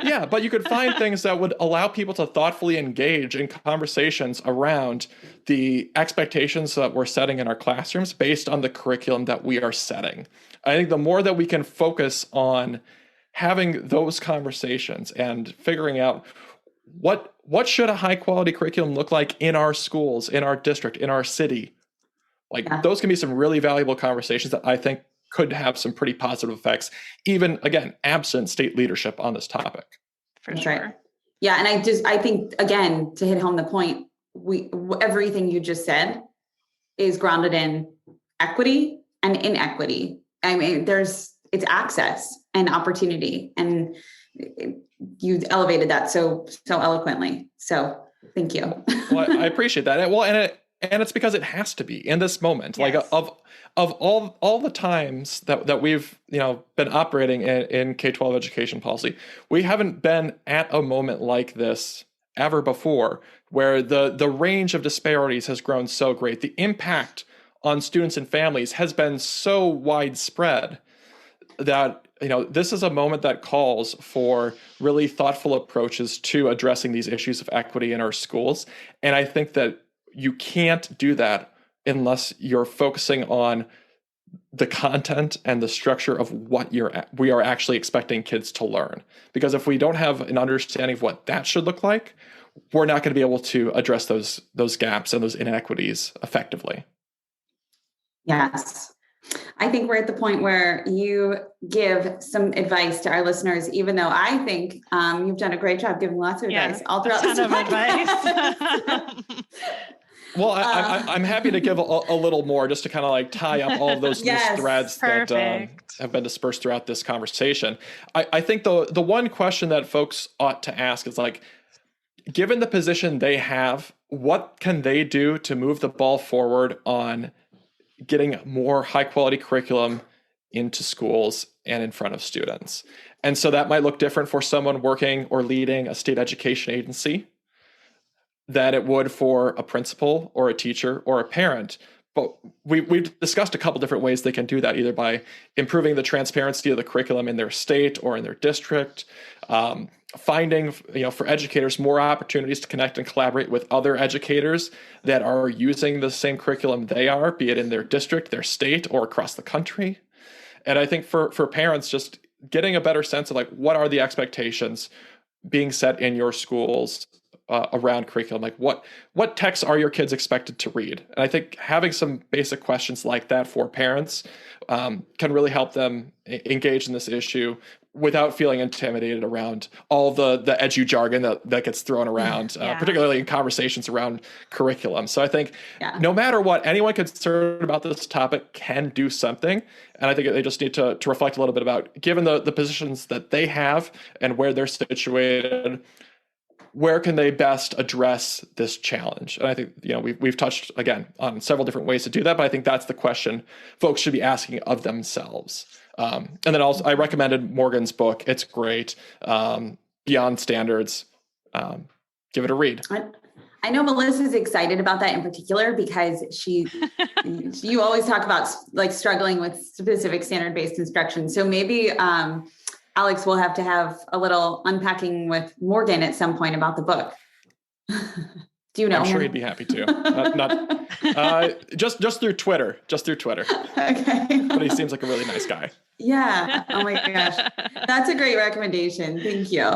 Yeah, but you could find things that would allow people to thoughtfully engage in conversations around the expectations that we're setting in our classrooms based on the curriculum that we are setting. I think the more that we can focus on having those conversations and figuring out what should a high quality curriculum look like in our schools, in our district, in our city, those can be some really valuable conversations that I think could have some pretty positive effects, even, again, absent state leadership on this topic. For sure. Right. Yeah. And I think, again, to hit home the point, everything you just said is grounded in equity and inequity. I mean, it's access and opportunity, and you elevated that so eloquently. So thank you. Well, I appreciate that. Well, and it's because it has to be in this moment. Yes. Like of all the times that we've been operating in K-12 education policy, we haven't been at a moment like this ever before, where the range of disparities has grown so great. The impact on students and families has been so widespread that this is a moment that calls for really thoughtful approaches to addressing these issues of equity in our schools. And I think that you can't do that unless you're focusing on the content and the structure of what we are actually expecting kids to learn. Because if we don't have an understanding of what that should look like, we're not going to be able to address those gaps and those inequities effectively. Yes. I think we're at the point where you give some advice to our listeners, even though I think you've done a great job giving lots of advice all throughout this advice. Well, I'm happy to give a little more just to kind of like tie up all of those loose threads that have been dispersed throughout this conversation. I think the one question that folks ought to ask is like, given the position they have, what can they do to move the ball forward on getting more high quality curriculum into schools and in front of students? And so that might look different for someone working or leading a state education agency than it would for a principal or a teacher or a parent. But we've discussed a couple different ways they can do that, either by improving the transparency of the curriculum in their state or in their district, finding, for educators, more opportunities to connect and collaborate with other educators that are using the same curriculum they are, be it in their district, their state, or across the country. And I think for parents, just getting a better sense of like, what are the expectations being set in your schools around curriculum? Like what texts are your kids expected to read? And I think having some basic questions like that for parents can really help them engage in this issue without feeling intimidated around all the edu jargon that gets thrown around, particularly in conversations around curriculum. So I think no matter what, anyone concerned about this topic can do something. And I think they just need to reflect a little bit about, given the positions that they have and where they're situated, where can they best address this challenge? And I think, we've touched, again, on several different ways to do that, but I think that's the question folks should be asking of themselves. And then also, I recommended Morgan's book. It's great. Beyond Standards. Give it a read. I know Melissa's excited about that in particular because you always talk about like struggling with specific standard-based instruction. So maybe, Alex will have to have a little unpacking with Morgan at some point about the book. Do you know? I'm sure he'd be happy to. Just through Twitter. Okay. But he seems like a really nice guy. Yeah. Oh my gosh. That's a great recommendation. Thank you.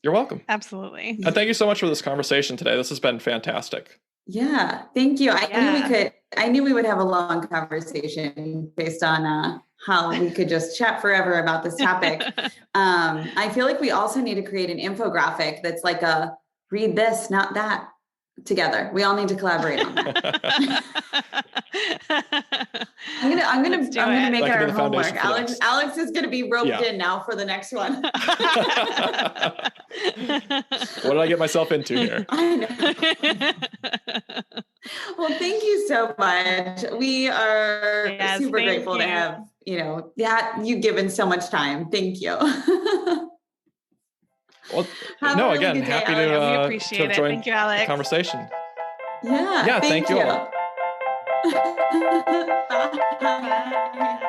You're welcome. Absolutely. And thank you so much for this conversation today. This has been fantastic. Yeah. Thank you. I knew we would have a long conversation based on how we could just chat forever about this topic. I feel like we also need to create an infographic that's like a read this, not that together. We all need to collaborate on that. I'm gonna make That it can be our the homework. foundation for next. Alex is gonna be roped Yeah. in now for the next one. What did I get myself into here? I know. Well, thank you so much. We are Yes, super thank grateful to you. have, you've given so much time. Thank you. Well, Have no, a really again, good day, happy Alex. We to have appreciate it. joined Thank you, the Alex. conversation. Yeah. Yeah, thank you all. Bye.